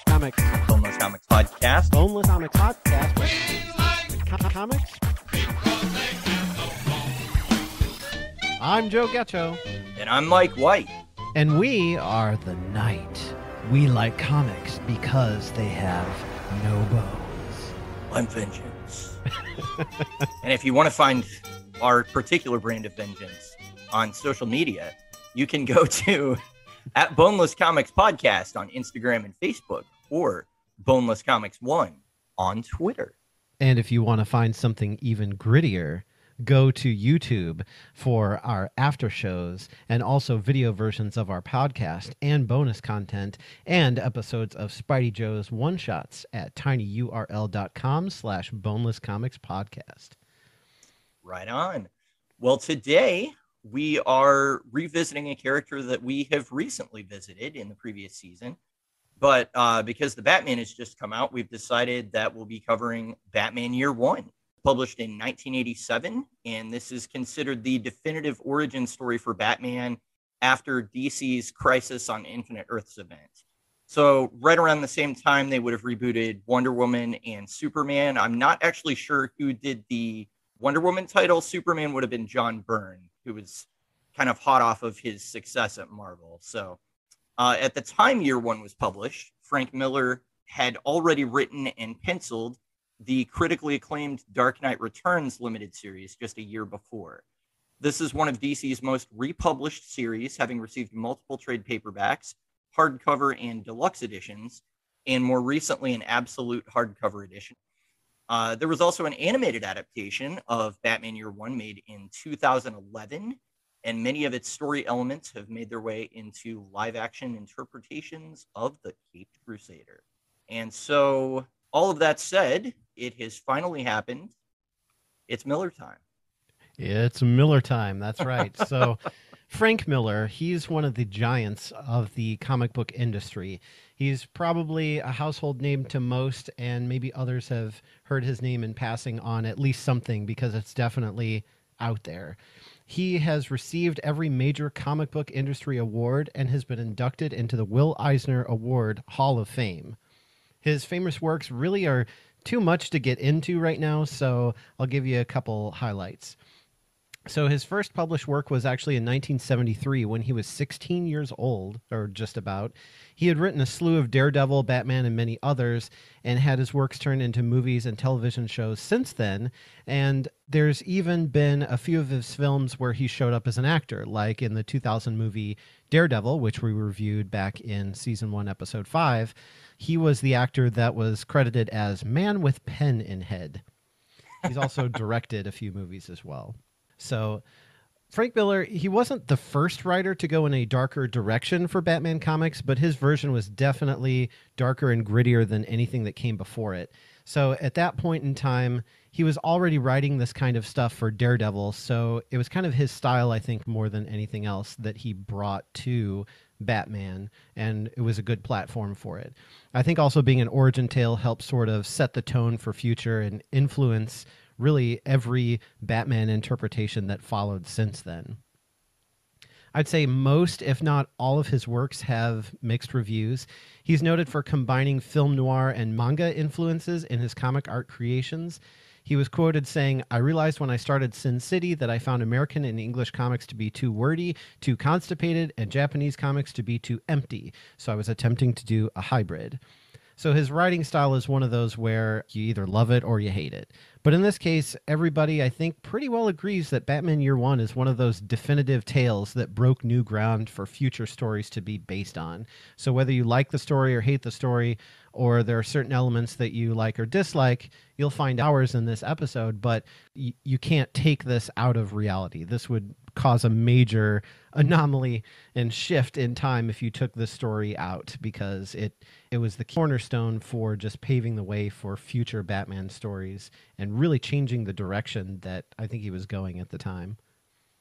Comics. Boneless Comics Podcast. Boneless Comics Podcast. Comics. I'm Joe Getcho. And I'm Mike White. And we are the Night. We like comics because they have no bones. I'm Vengeance. And if you want to find our particular brand of vengeance on social media, you can go to at Boneless Comics Podcast on Instagram and Facebook, or Boneless Comics 1 on Twitter. And if you want to find something even grittier, go to YouTube for our after shows and also video versions of our podcast and bonus content and episodes of Spidey Joe's one-shots at tinyurl.com/boneless comics podcast. Right on. Well, today we are revisiting a character that we have recently visited in the previous season. But because the Batman has just come out, we've decided that we'll be covering Batman Year One, published in 1987. And this is considered the definitive origin story for Batman after DC's Crisis on Infinite Earths event. So right around the same time, they would have rebooted Wonder Woman and Superman. I'm not actually sure who did the Wonder Woman title. Superman would have been John Byrne, who was kind of hot off of his success at Marvel. So at the time Year One was published, Frank Miller had already written and penciled the critically acclaimed Dark Knight Returns limited series just a year before. This is one of DC's most republished series, having received multiple trade paperbacks, hardcover and deluxe editions, and more recently an absolute hardcover edition. There was also an animated adaptation of Batman Year One made in 2011, and many of its story elements have made their way into live-action interpretations of the Caped Crusader. And so, all of that said, it has finally happened. It's Miller time. It's Miller time, that's right. So, Frank Miller, he's one of the giants of the comic book industry. He's probably a household name to most, and maybe others have heard his name in passing on at least something because it's definitely out there. He has received every major comic book industry award and has been inducted into the Will Eisner Award Hall of Fame. His famous works really are too much to get into right now, so I'll give you a couple highlights. So his first published work was actually in 1973 when he was 16 years old, or just about. He had written a slew of Daredevil, Batman, and many others, and had his works turned into movies and television shows since then. And there's even been a few of his films where he showed up as an actor, like in the 2000 movie Daredevil, which we reviewed back in Season 1, Episode 5. He was the actor that was credited as Man with Pen in Head. He's also directed a few movies as well. So Frank Miller, he wasn't the first writer to go in a darker direction for Batman comics, but his version was definitely darker and grittier than anything that came before it. So at that point in time, he was already writing this kind of stuff for Daredevil, so it was kind of his style, I think, more than anything else that he brought to Batman, and it was a good platform for it. I think also being an origin tale helped sort of set the tone for future and influence really every Batman interpretation that followed since then. I'd say most, if not all, of his works have mixed reviews. He's noted for combining film noir and manga influences in his comic art creations. He was quoted saying, "I realized when I started Sin City that I found American and English comics to be too wordy, too constipated, and Japanese comics to be too empty. So I was attempting to do a hybrid." So his writing style is one of those where you either love it or you hate it. But in this case, everybody, I think, pretty well agrees that Batman Year One is one of those definitive tales that broke new ground for future stories to be based on. So whether you like the story or hate the story, or there are certain elements that you like or dislike, you'll find ours in this episode, but you can't take this out of reality. This would cause a major anomaly and shift in time if you took this story out, because it was the cornerstone for just paving the way for future Batman stories and really changing the direction that I think he was going at the time.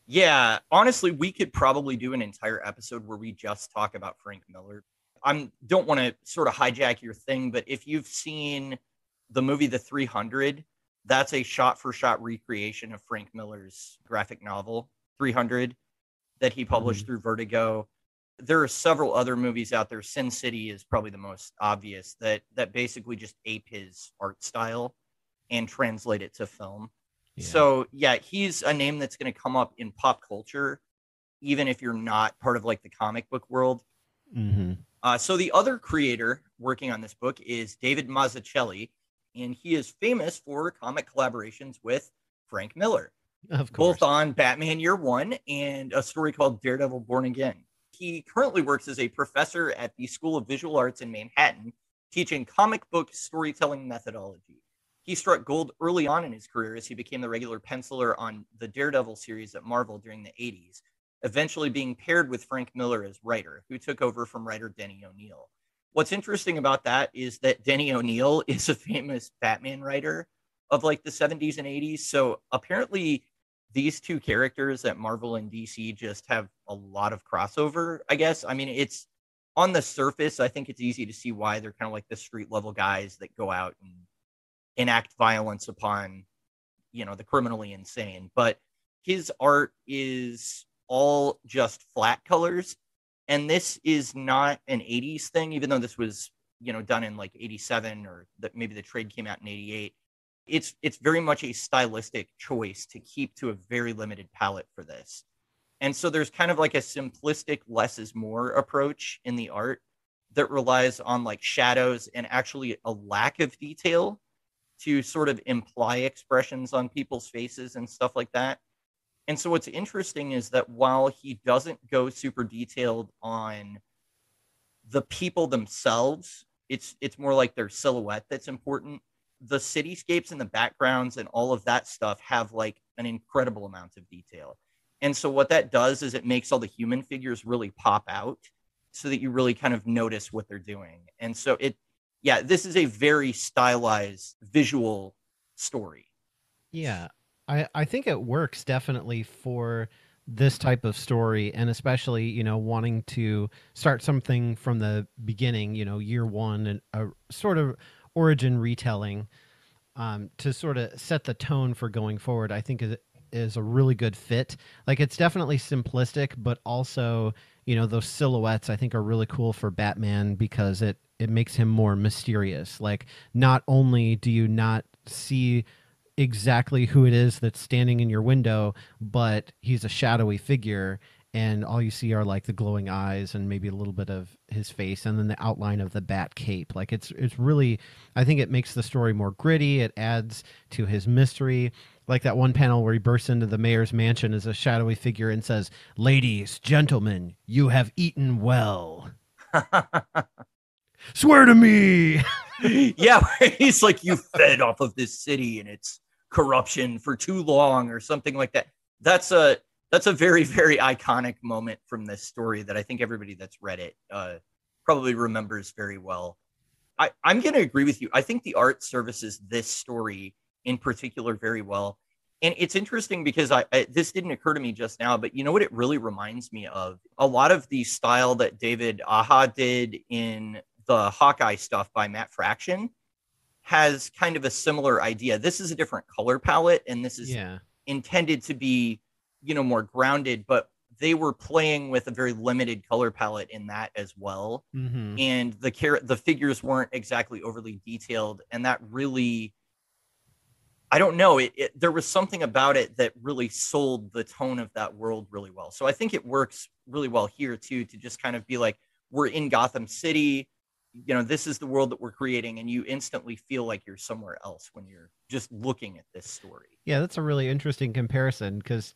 Yeah, honestly, we could probably do an entire episode where we just talk about Frank Miller. I don't want to sort of hijack your thing, but if you've seen the movie The 300, that's a shot-for-shot recreation of Frank Miller's graphic novel, 300, that he published through Vertigo. there are several other movies out there. Sin City is probably the most obvious that basically just ape his art style and translate it to film. Yeah. So yeah, he's a name that's going to come up in pop culture, even if you're not part of like the comic book world. Mm-hmm. So the other creator working on this book is David Mazzucchelli, and he is famous for comic collaborations with Frank Miller, Of both course. on Batman Year One and a story called Daredevil Born Again. He currently works as a professor at the School of Visual Arts in Manhattan, teaching comic book storytelling methodology. He struck gold early on in his career as he became the regular penciler on the Daredevil series at Marvel during the 80s, eventually being paired with Frank Miller as writer, who took over from writer Denny O'Neil. What's interesting about that is that Denny O'Neil is a famous Batman writer of like the 70s and 80s. So apparently, these two characters at Marvel and DC just have a lot of crossover, I guess. I mean, it's on the surface, I think it's easy to see why they're kind of like the street level guys that go out and enact violence upon, the criminally insane. But his art is all just flat colors. And this is not an 80s thing, even though this was, done in like 87 or that maybe the trade came out in 88. It's very much a stylistic choice to keep to a very limited palette for this. And so there's kind of like a simplistic less is more approach in the art that relies on like shadows and actually a lack of detail to sort of imply expressions on people's faces and stuff like that. And so what's interesting is that while he doesn't go super detailed on the people themselves, it's more like their silhouette that's important. The cityscapes and the backgrounds and all of that stuff have like an incredible amount of detail. And so what that does is it makes all the human figures really pop out so that you really kind of notice what they're doing. And so this is a very stylized visual story. Yeah. I think it works definitely for this type of story, and especially, wanting to start something from the beginning, year one, and a sort of origin retelling, to sort of set the tone for going forward. I think is a really good fit. Like, it's definitely simplistic, but also, those silhouettes I think are really cool for Batman because it makes him more mysterious. Like, not only do you not see exactly who it is that's standing in your window, but he's a shadowy figure, and all you see are like the glowing eyes and maybe a little bit of his face and then the outline of the bat cape. Like, it's really, I think it makes the story more gritty. It adds to his mystery. Like that one panel where he bursts into the mayor's mansion as a shadowy figure and says, "Ladies, gentlemen, you have eaten well. Swear to me." Yeah, he's like, you fed off of this city and its corruption for too long or something like that. That's a very, very iconic moment from this story that I think everybody that's read it probably remembers very well. I'm going to agree with you. I think the art services this story in particular very well. And it's interesting because this didn't occur to me just now, but you know what it really reminds me of? A lot of the style that David Aja did in the Hawkeye stuff by Matt Fraction has kind of a similar idea. This is a different color palette, and this is Yeah. intended to be, more grounded, but they were playing with a very limited color palette in that as well. Mm-hmm. And the figures weren't exactly overly detailed, and that really, I don't know, there was something about it that really sold the tone of that world really well. So I think it works really well here too, to just kind of be like, we're in Gotham City, this is the world that we're creating, and you instantly feel like you're somewhere else when you're just looking at this story. Yeah, that's a really interesting comparison because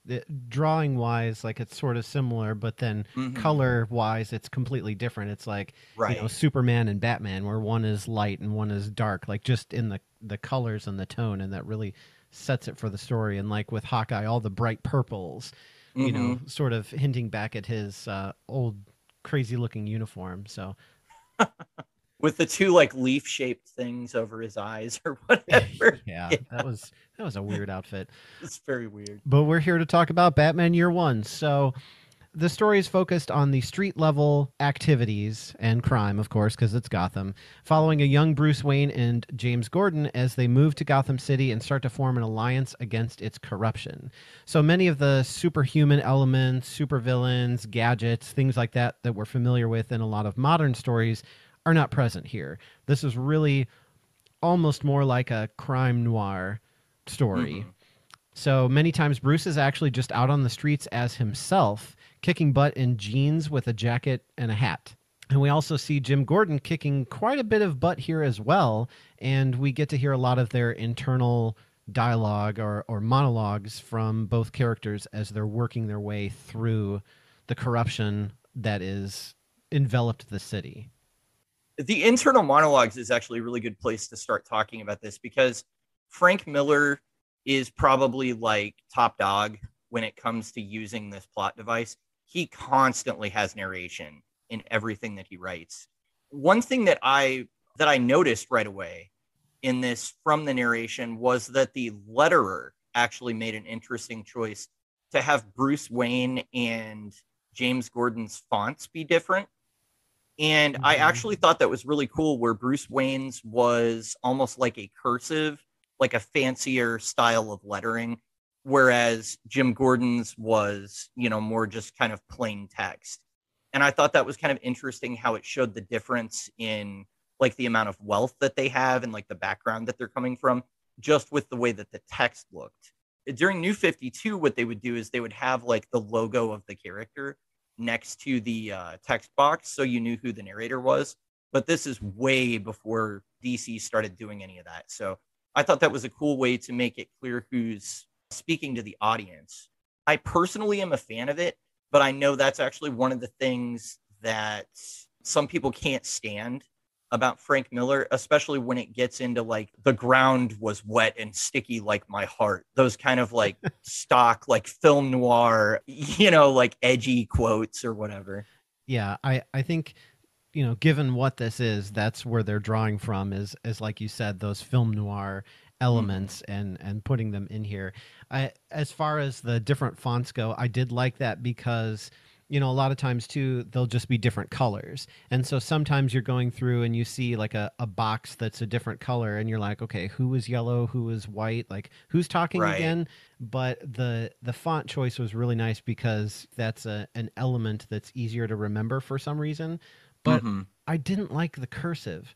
drawing wise, like, it's sort of similar, but then Mm-hmm. color wise, it's completely different. It's like, Right. Superman and Batman, where one is light and one is dark, like just in the colors and the tone, and that really sets it for the story. And like with Hawkeye, all the bright purples, Mm-hmm. sort of hinting back at his old crazy looking uniform. So With the two like leaf shaped things over his eyes or whatever. yeah, Yeah, that was a weird outfit. it's very weird. But we're here to talk about Batman Year One. So The story is focused on the street level activities and crime, of course, because it's Gotham, following a young Bruce Wayne and James Gordon as they move to Gotham City and start to form an alliance against its corruption. So many of the superhuman elements, supervillains, gadgets, things like that that we're familiar with in a lot of modern stories are not present here. This is really almost more like a crime noir story. Mm-hmm. So many times Bruce is actually just out on the streets as himself, kicking butt in jeans with a jacket and a hat. And we also see Jim Gordon kicking quite a bit of butt here as well. And we get to hear a lot of their internal dialogue or monologues from both characters as they're working their way through the corruption that is enveloped the city. The internal monologues is actually a really good place to start talking about this because Frank Miller is probably like top dog when it comes to using this plot device. He constantly has narration in everything that he writes. One thing that I noticed right away in this from the narration was that the letterer actually made an interesting choice to have Bruce Wayne and James Gordon's fonts be different. And I actually thought that was really cool where Bruce Wayne's was almost like a cursive, like a fancier style of lettering, whereas Jim Gordon's was, more just kind of plain text. And I thought that was kind of interesting how it showed the difference in like the amount of wealth that they have and like the background that they're coming from, just with the way that the text looked. During New 52, what they would do is they would have like the logo of the character next to the text box so you knew who the narrator was. But this is way before DC started doing any of that. So I thought that was a cool way to make it clear who's speaking to the audience. I personally am a fan of it, but I know that's actually one of the things that some people can't stand about Frank Miller, especially when it gets into like the ground was wet and sticky like my heart. Those kind of like stock, like film noir, like edgy quotes or whatever. Yeah, I think, given what this is, that's where they're drawing from is like you said, those film noir elements and putting them in here. As far as the different fonts go, I did like that because a lot of times too, they'll just be different colors. And so sometimes you're going through and you see like a box that's a different color and you're like, okay, who is yellow? Who is white? Like who's talking Right. again? But the font choice was really nice because that's an element that's easier to remember for some reason. But Mm-hmm. I didn't like the cursive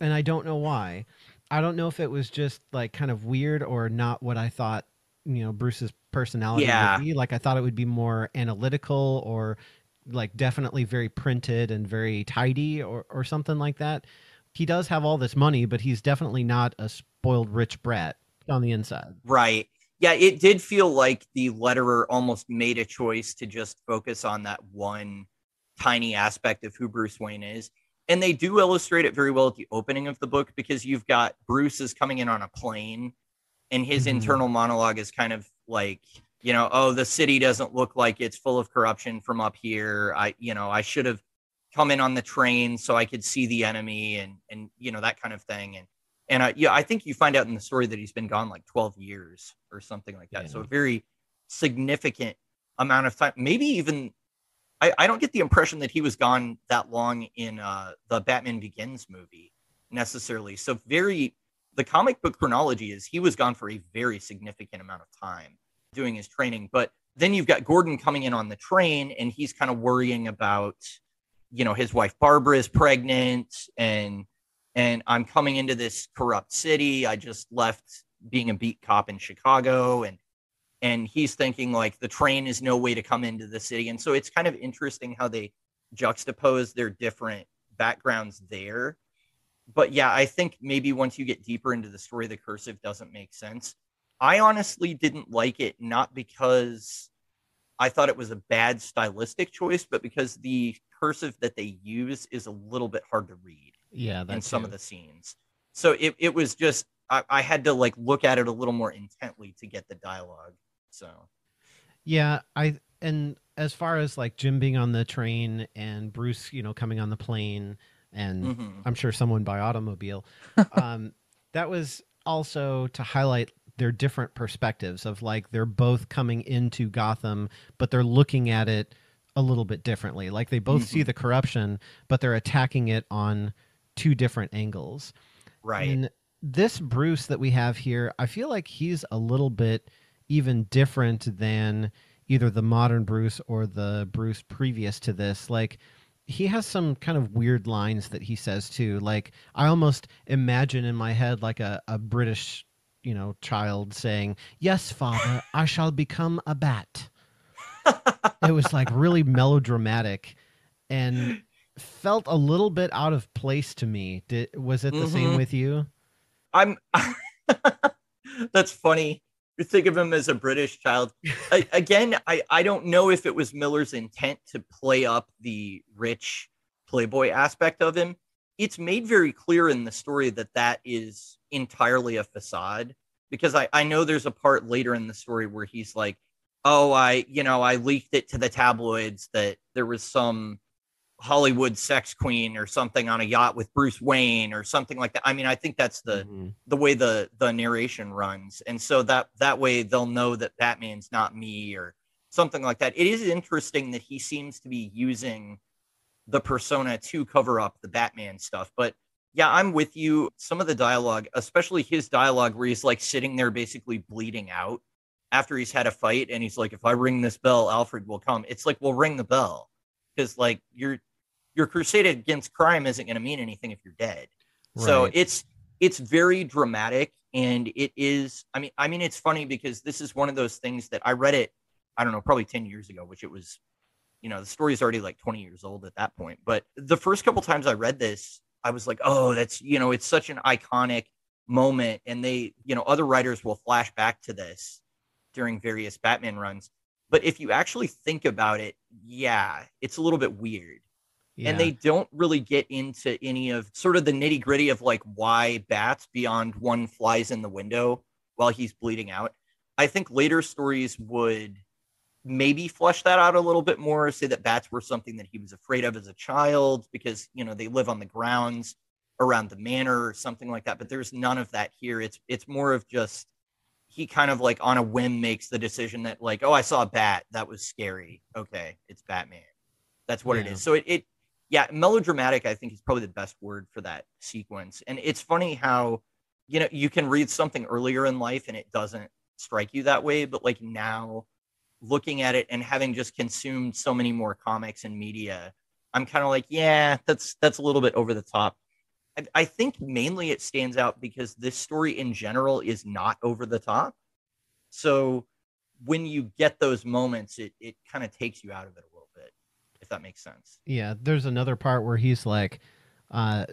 and I don't know why. I don't know if it was just like kind of weird or not what I thought, Bruce's personality would Yeah. be. Like I thought it would be more analytical or like definitely very printed and very tidy or something like that. He does have all this money, but he's definitely not a spoiled rich brat on the inside. Right. Yeah, it did feel like the letterer almost made a choice to just focus on that one tiny aspect of who Bruce Wayne is. And they do illustrate it very well at the opening of the book because you've got Bruce is coming in on a plane and his internal monologue is kind of like, oh, the city doesn't look like it's full of corruption from up here. I should have come in on the train so I could see the enemy and that kind of thing. And I think you find out in the story that he's been gone like 12 years or something like that. Yeah. So a very significant amount of time, maybe even I don't get the impression that he was gone that long in the Batman Begins movie necessarily. So the comic book chronology is he was gone for a very significant amount of time doing his training. But then you've got Gordon coming in on the train and he's kind of worrying about, his wife Barbara is pregnant and I'm coming into this corrupt city. I just left being a beat cop in Chicago and he's thinking like the train is no way to come into the city. And so it's kind of interesting how they juxtapose their different backgrounds there. But yeah, I think maybe once you get deeper into the story, the cursive doesn't make sense. I honestly didn't like it, not because I thought it was a bad stylistic choice, but because the cursive that they use is a little bit hard to read Yeah, in that some too. of the scenes. So it was just, I had to like look at it a little more intently to get the dialogue. So Yeah, and as far as like Jim being on the train and Bruce, coming on the plane and mm-hmm. I'm sure someone by automobile, that was also to highlight their different perspectives of like they're both coming into Gotham, but they're looking at it a little bit differently. Like they both see Hmm. the corruption, but they're attacking it on two different angles. Right. And this Bruce that we have here, I feel like he's a little bit even different than either the modern Bruce or the Bruce previous to this. Like he has some kind of weird lines that he says too. Like I almost imagine in my head like a British, child saying, "Yes, father, I shall become a bat." It was like really melodramatic and felt a little bit out of place to me. Was it the same Hmm. with you? I'm That's funny. You think of him as a British child. I don't know if it was Miller's intent to play up the rich playboy aspect of him. It's made very clear in the story that that is entirely a facade, because I know there's a part later in the story where he's like, "Oh, I leaked it to the tabloids that there was some Hollywood sex queen or something on a yacht with Bruce Wayne or something like that." I mean, I think that's Hmm. the way the narration runs, and so that way they'll know that Batman's not me or something like that. It is interesting that he seems to be using the persona to cover up the Batman stuff, but yeah, I'm with you. Some of the dialogue, especially his dialogue, where he's like sitting there basically bleeding out after he's had a fight, and he's like, "If I ring this bell, Alfred will come." It's like, well, ring the bell, because like your crusade against crime isn't going to mean anything if you're dead. So Right. it's very dramatic, and it is. I mean, it's funny because this is one of those things that I read it. I don't know, probably 10 years ago, which it was. The story is already like 20 years old at that point. But the first couple times I read this, I was like, oh, that's it's such an iconic moment, and they other writers will flash back to this during various Batman runs. But if you actually think about it, yeah, it's a little bit weird, and Yeah. they don't really get into any of sort of the nitty gritty of like why bats beyond one flies in the window while he's bleeding out. I think later stories would maybe flesh that out a little bit more, say that bats were something that he was afraid of as a child because they live on the grounds around the manor or something like that. But there's none of that here. It's more of just he kind of like on a whim makes the decision that like, oh, I saw a bat, that was scary, okay, it's Batman, that's what it Yeah. is. So it yeah, melodramatic I think is probably the best word for that sequence. And it's funny how you can read something earlier in life and it doesn't strike you that way, but like now looking at it and having just consumed so many more comics and media, I'm kind of like, yeah, that's a little bit over the top. I think mainly it stands out because this story in general is not over the top. So when you get those moments, it kind of takes you out of it a little bit, if that makes sense. Yeah. There's another part where he's like,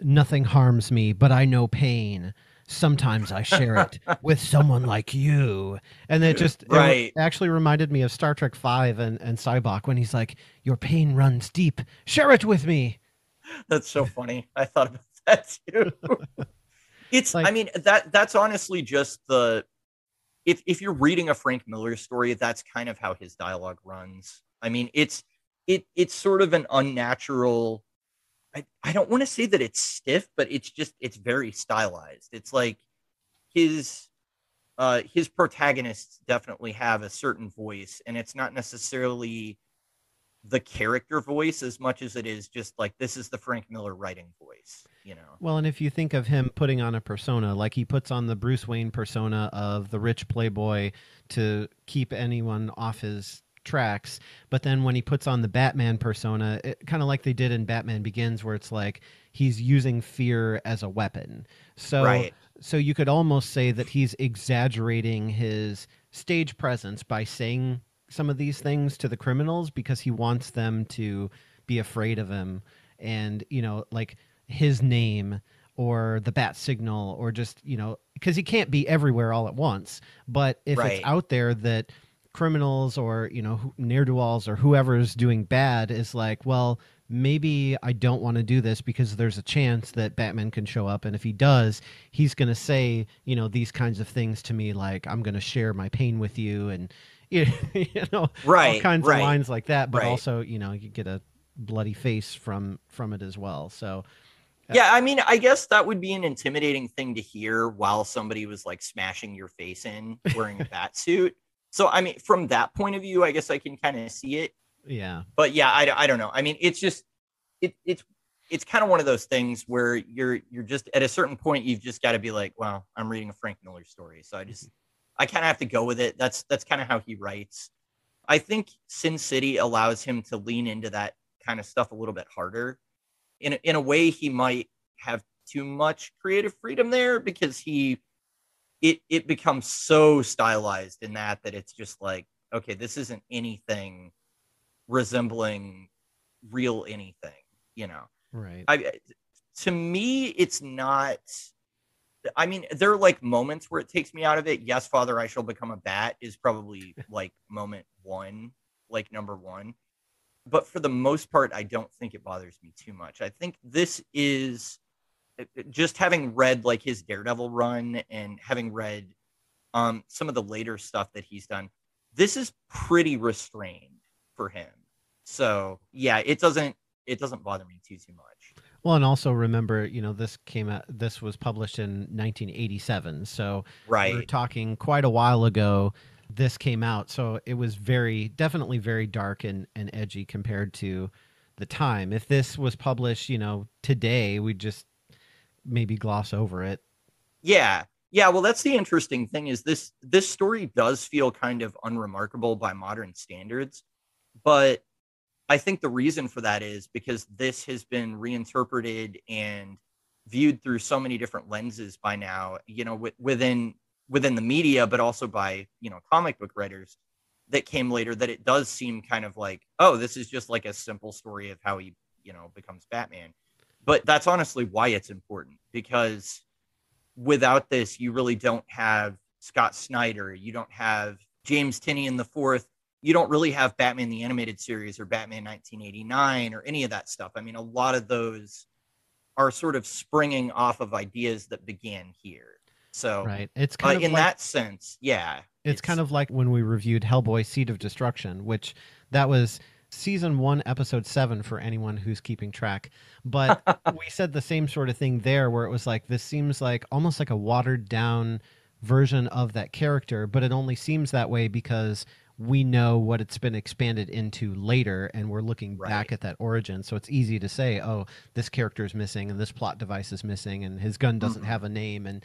nothing harms me, but I know pain. Sometimes I share it with someone like you. And it Right. actually reminded me of Star Trek Five and Cybok when he's like, your pain runs deep. Share it with me. That's so funny. I thought about that too. I Like, mean, that's honestly just the if you're reading a Frank Miller story, that's kind of how his dialogue runs. I mean, it's sort of an unnatural. I don't want to say that it's stiff, but it's very stylized. It's like his his protagonists definitely have a certain voice, and it's not necessarily the character voice as much as it is just like this is the Frank Miller writing voice. well, and if you think of him putting on a persona, like he puts on the Bruce Wayne persona of the rich playboy to keep anyone off his tracks, but then when he puts on the Batman persona, kind of like they did in Batman Begins, where it's like he's using fear as a weapon. So, Right. so you could almost say that he's exaggerating his stage presence by saying some of these things to the criminals because he wants them to be afraid of him, and like his name or the bat signal, or just because he can't be everywhere all at once. But if it's Right. out there that criminals or ne'er-do-wells or whoever's doing bad is like, well, maybe I don't want to do this because there's a chance that Batman can show up, and if he does, he's going to say these kinds of things to me, like, I'm going to share my pain with you, and all Right. kinds of Right. lines like that. But Right. also, you get a bloody face from it as well. So Yeah, I mean, I guess that would be an intimidating thing to hear while somebody was like smashing your face in wearing a bat suit. So, I mean, from that point of view, I guess I can kind of see it. Yeah. But yeah, I don't know. I mean, it's just it's kind of one of those things where you're just at a certain point you've just got to be like, well, I'm reading a Frank Miller story, so I kind of have to go with it. That's kind of how he writes. I think Sin City allows him to lean into that kind of stuff a little bit harder. In a way, he might have too much creative freedom there because it becomes so stylized in that it's just like, okay, this isn't anything resembling real anything, you know. Right. I To me, it's not. I mean, there are like moments where it takes me out of it. Yes, Father, I shall become a bat is probably like moment one, like number one. But for the most part, I don't think it bothers me too much. I think this is just having read like his Daredevil run and having read some of the later stuff that he's done. This is pretty restrained for him. So yeah, it doesn't bother me too much. Well, and also remember, this was published in 1987. So we're Right. talking quite a while ago. This came out. So it was definitely very dark and edgy compared to the time. If this was published, today, we'd just maybe gloss over it. Yeah. Yeah, well that's the interesting thing is this story does feel kind of unremarkable by modern standards, but I think the reason for that is because this has been reinterpreted and viewed through so many different lenses by now, within the media, but also by, comic book writers that came later, that it does seem kind of like, oh, this is just like a simple story of how he, becomes Batman. But that's honestly why it's important, because without this, you really don't have Scott Snyder, you don't have James Tynion the fourth, you don't really have Batman the Animated Series or Batman 1989 or any of that stuff. I mean, a lot of those are sort of springing off of ideas that began here. So, Right. It's kind of in like that sense, yeah, It's kind of like when we reviewed Hellboy Seed of Destruction, which that was season 1, episode 7 for anyone who's keeping track. But we said the same sort of thing there, where it was like, this seems like almost like a watered down version of that character, but it only seems that way because we know what it's been expanded into later and we're looking back right. at that origin. So it's easy to say, oh, this character is missing and this plot device is missing and his gun doesn't Mm-hmm. have a name and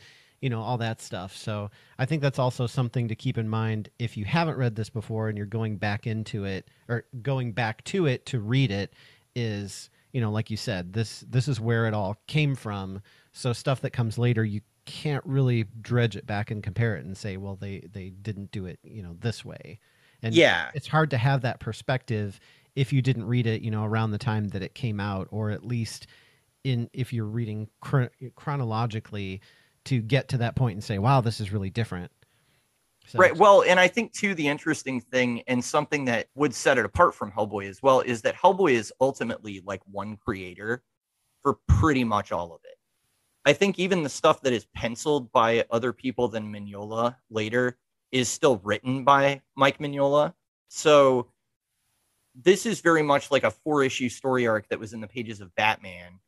all that stuff. So I think that's also something to keep in mind if you haven't read this before and you're going back into it or going back to it to read it, is, like you said, this is where it all came from. So stuff that comes later, you can't really dredge it back and compare it and say, well, they didn't do it, this way. And Yeah, it's hard to have that perspective if you didn't read it, around the time that it came out, or at least if you're reading chronologically, to get to that point and say, wow, this is really different. So right. Well, and I think too the interesting thing and something that would set it apart from Hellboy as well is that Hellboy is ultimately like one creator for pretty much all of it. I think even the stuff that is penciled by other people than Mignola later is still written by Mike Mignola. So this is very much like a 4-issue story arc that was in the pages of Batman.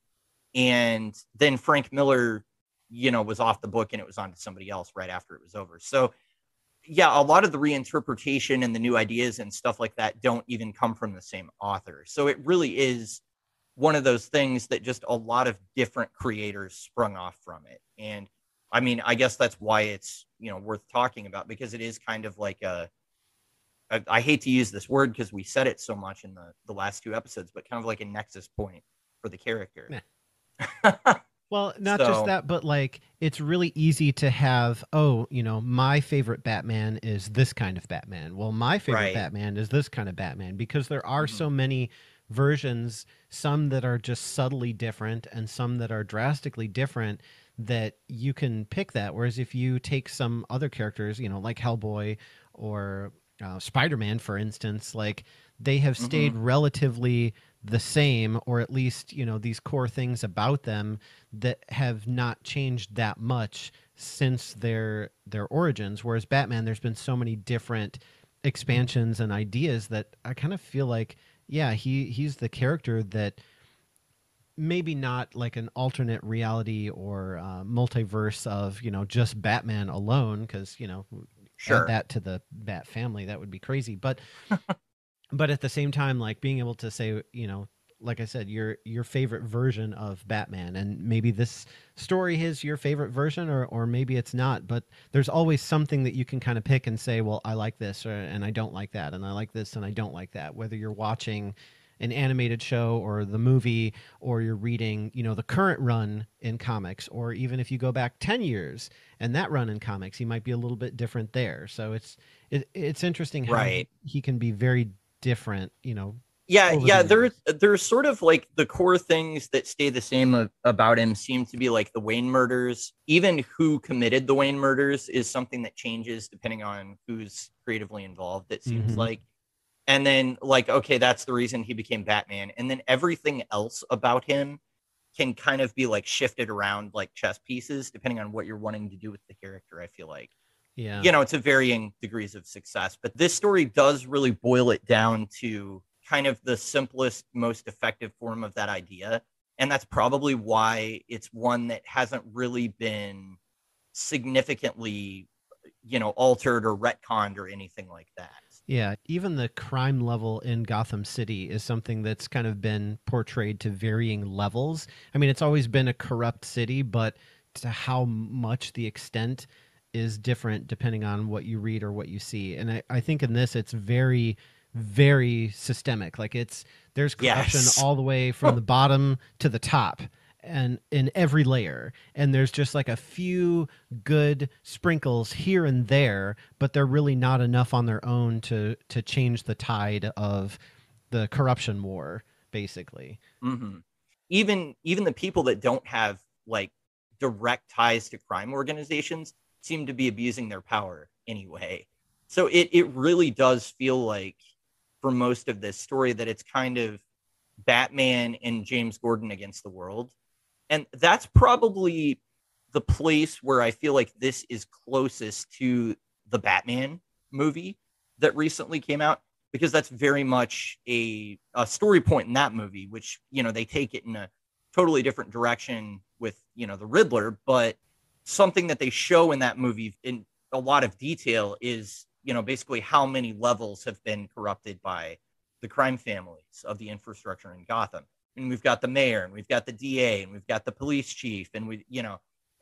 And then Frank Miller, was off the book and it was on to somebody else right after it was over. So yeah, a lot of the reinterpretation and the new ideas and stuff like that don't even come from the same author. So it really is one of those things that just a lot of different creators sprung off from it. And I mean, I guess that's why it's, worth talking about, because it is kind of like I hate to use this word because we said it so much in the last 2 episodes, but kind of like a nexus point for the character. yeah. Well, not just So, that, but like it's really easy to have, oh, my favorite Batman is this kind of Batman. Well, my favorite right. Batman is this kind of Batman, because there are Mm-hmm. so many versions, some that are just subtly different and some that are drastically different, that you can pick that. Whereas if you take some other characters, like Hellboy or Spider-Man, for instance, like they have Mm-hmm. stayed relatively the same, or at least, these core things about them that have not changed that much since their origins. Whereas Batman, there's been so many different expansions and ideas that I kind of feel like, yeah, he's the character that maybe not like an alternate reality or multiverse of just Batman alone, because add Sure. that to the Bat family, that would be crazy. but at the same time, like being able to say, like I said, your favorite version of Batman, and maybe this story is your favorite version, or maybe it's not. But there's always something that you can kind of pick and say, well, I like this, and I don't like that, and I like this and I don't like that. Whether you're watching an animated show or the movie, or you're reading, the current run in comics, or even if you go back 10 years and that run in comics, he might be a little bit different there. So it's interesting how Right. he can be very different, Yeah, over the yeah. years. There's sort of like the core things that stay the same about him seem to be like the Wayne murders. Even who committed the Wayne murders is something that changes depending on who's creatively involved, it seems Mm-hmm. like. And then, like, okay, that's the reason he became Batman. And then everything else about him can kind of be like shifted around like chess pieces depending on what you're wanting to do with the character, I feel like. Yeah. To varying degrees of success. But this story does really boil it down to kind of the simplest, most effective form of that idea. And that's probably why it's one that hasn't really been significantly, altered or retconned or anything like that. Yeah, even the crime level in Gotham City is something that's kind of been portrayed to varying levels. I mean, it's always been a corrupt city, but to how much the extent is different depending on what you read or what you see. And I think in this, it's very, very systemic. Like there's corruption Yes. all the way from the bottom to the top and in every layer, and there's just like a few good sprinkles here and there, but they're really not enough on their own to change the tide of the corruption war, basically. Mm-hmm. Even the people that don't have like direct ties to crime organizations seem to be abusing their power anyway. So it really does feel like for most of this story that it's kind of Batman and James Gordon against the world. And that's probably the place where I feel like this is closest to the Batman movie that recently came out, because that's very much a story point in that movie, which, they take it in a totally different direction with, the Riddler. But something that they show in that movie in a lot of detail is, basically how many levels have been corrupted by the crime families of the infrastructure in Gotham. And we've got the mayor, and we've got the DA, and we've got the police chief, and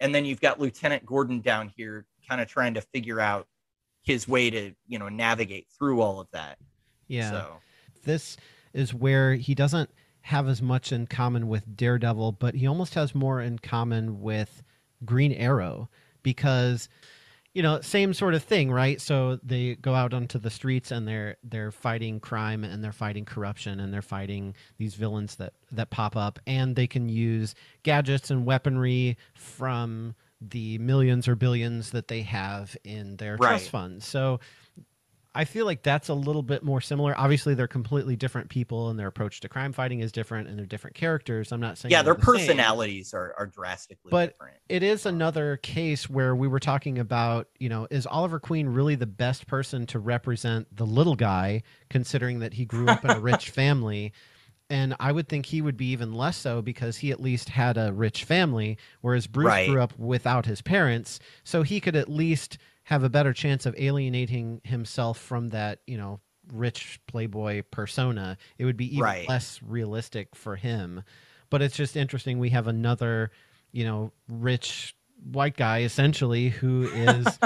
and then you've got Lieutenant Gordon down here kind of trying to figure out his way to, navigate through all of that. Yeah. So, This is where he doesn't have as much in common with Daredevil, but he almost has more in common with Green Arrow, because same sort of thing, right? So they go out onto the streets and they're fighting crime and they're fighting corruption and they're fighting these villains that pop up, and they can use gadgets and weaponry from the millions or billions that they have in their trust right. funds. So I feel like that's a little bit more similar. Obviously, they're completely different people, and their approach to crime fighting is different, and they're different characters. I'm not saying Yeah, they're their the same, personalities are drastically but different. it is Um, another case where we were talking about, is Oliver Queen really the best person to represent the little guy, considering that he grew up in a rich family? And I would think he would be even less so, because he at least had a rich family, whereas Bruce right. grew up without his parents. So he could at least have a better chance of alienating himself from that, rich playboy persona. It would be even Right. less realistic for him. But it's just interesting. We have another, rich white guy essentially who is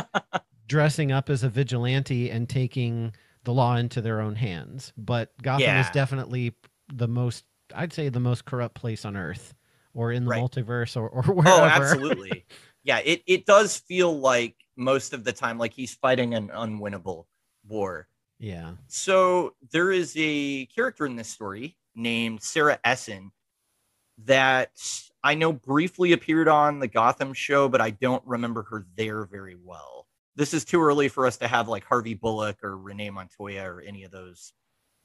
dressing up as a vigilante and taking the law into their own hands. But Gotham is Yeah. definitely the most, I'd say, the most corrupt place on Earth, or in the Right. multiverse, or Oh, wherever. absolutely. Yeah, it does feel like most of the time like he's fighting an unwinnable war. Yeah. So there is a character in this story named Sarah Essen that I know briefly appeared on the Gotham show, but I don't remember her there very well. This is too early for us to have like Harvey Bullock or Renee Montoya or any of those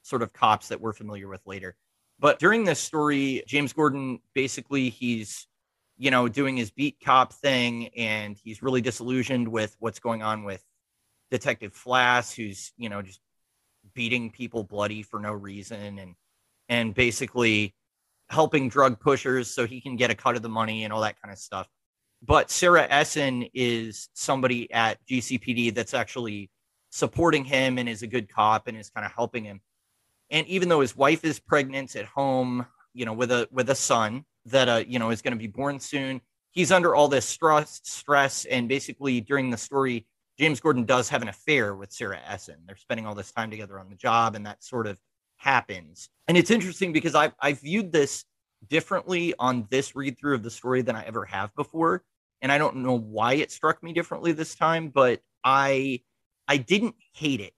sort of cops that we're familiar with later. But during this story, James Gordon basically he's doing his beat cop thing, and he's really disillusioned with what's going on with Detective Flass, who's just beating people bloody for no reason, and basically helping drug pushers so he can get a cut of the money and all that kind of stuff. But Sarah Essen is somebody at GCPD that's actually supporting him and is a good cop and is kind of helping him. And even though his wife is pregnant at home, with a son that is going to be born soon, he's under all this stress. And basically, during the story, James Gordon does have an affair with Sarah Essen. They're spending all this time together on the job, and that sort of happens. And it's interesting because I viewed this differently on this read through of the story than I ever have before. And I don't know why it struck me differently this time, but I didn't hate it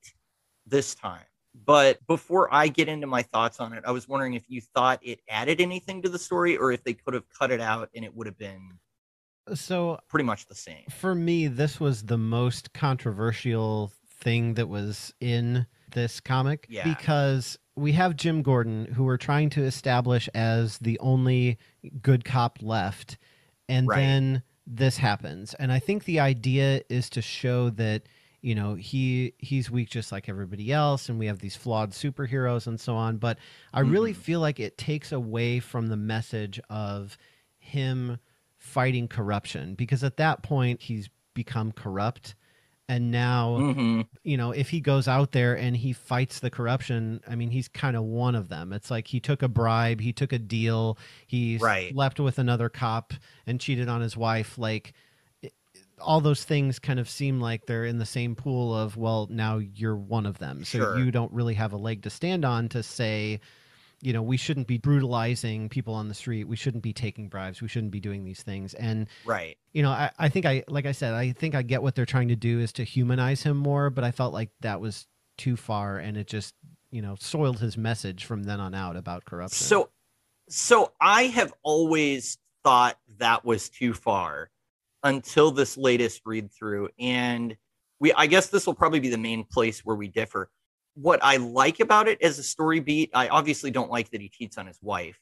this time. But before I get into my thoughts on it, I was wondering if you thought it added anything to the story or if they could have cut it out and it would have been So pretty much the same. for me, this was the most controversial thing that was in this comic Yeah. because we have Jim Gordon, who we're trying to establish as the only good cop left. And Right. then this happens. And I think the idea is to show that, he's weak just like everybody else, and we have these flawed superheroes and so on. But I really feel like it takes away from the message of him fighting corruption, because at that point he's become corrupt. And now, if he goes out there and he fights the corruption, I mean, he's kind of one of them. It's like he took a bribe, he took a deal, he Right. slept with another cop and cheated on his wife. Like, all those things kind of seem like they're in the same pool of, well, now you're one of them. So Sure. you don't really have a leg to stand on to say, we shouldn't be brutalizing people on the street. We shouldn't be taking bribes. We shouldn't be doing these things. And, Right. I think like I said, I think I get what they're trying to do is to humanize him more, but I felt like that was too far, and it just, soiled his message from then on out about corruption. So I have always thought that was too far until this latest read through. And I guess this will probably be the main place where we differ. What I like about it as a story beat, I obviously don't like that he cheats on his wife.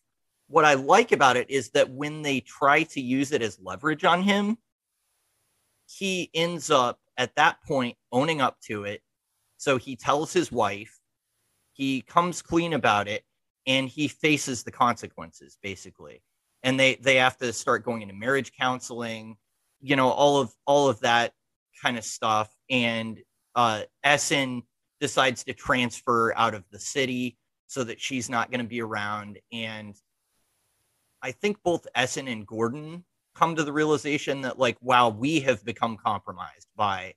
What I like about it is that when they try to use it as leverage on him, he ends up at that point owning up to it. So he tells his wife, he comes clean about it, and he faces the consequences, basically. And they have to start going into marriage counseling, all of that kind of stuff. And Essen decides to transfer out of the city so that she's not going to be around. And I think both Essen and Gordon come to the realization that, like, wow, we have become compromised by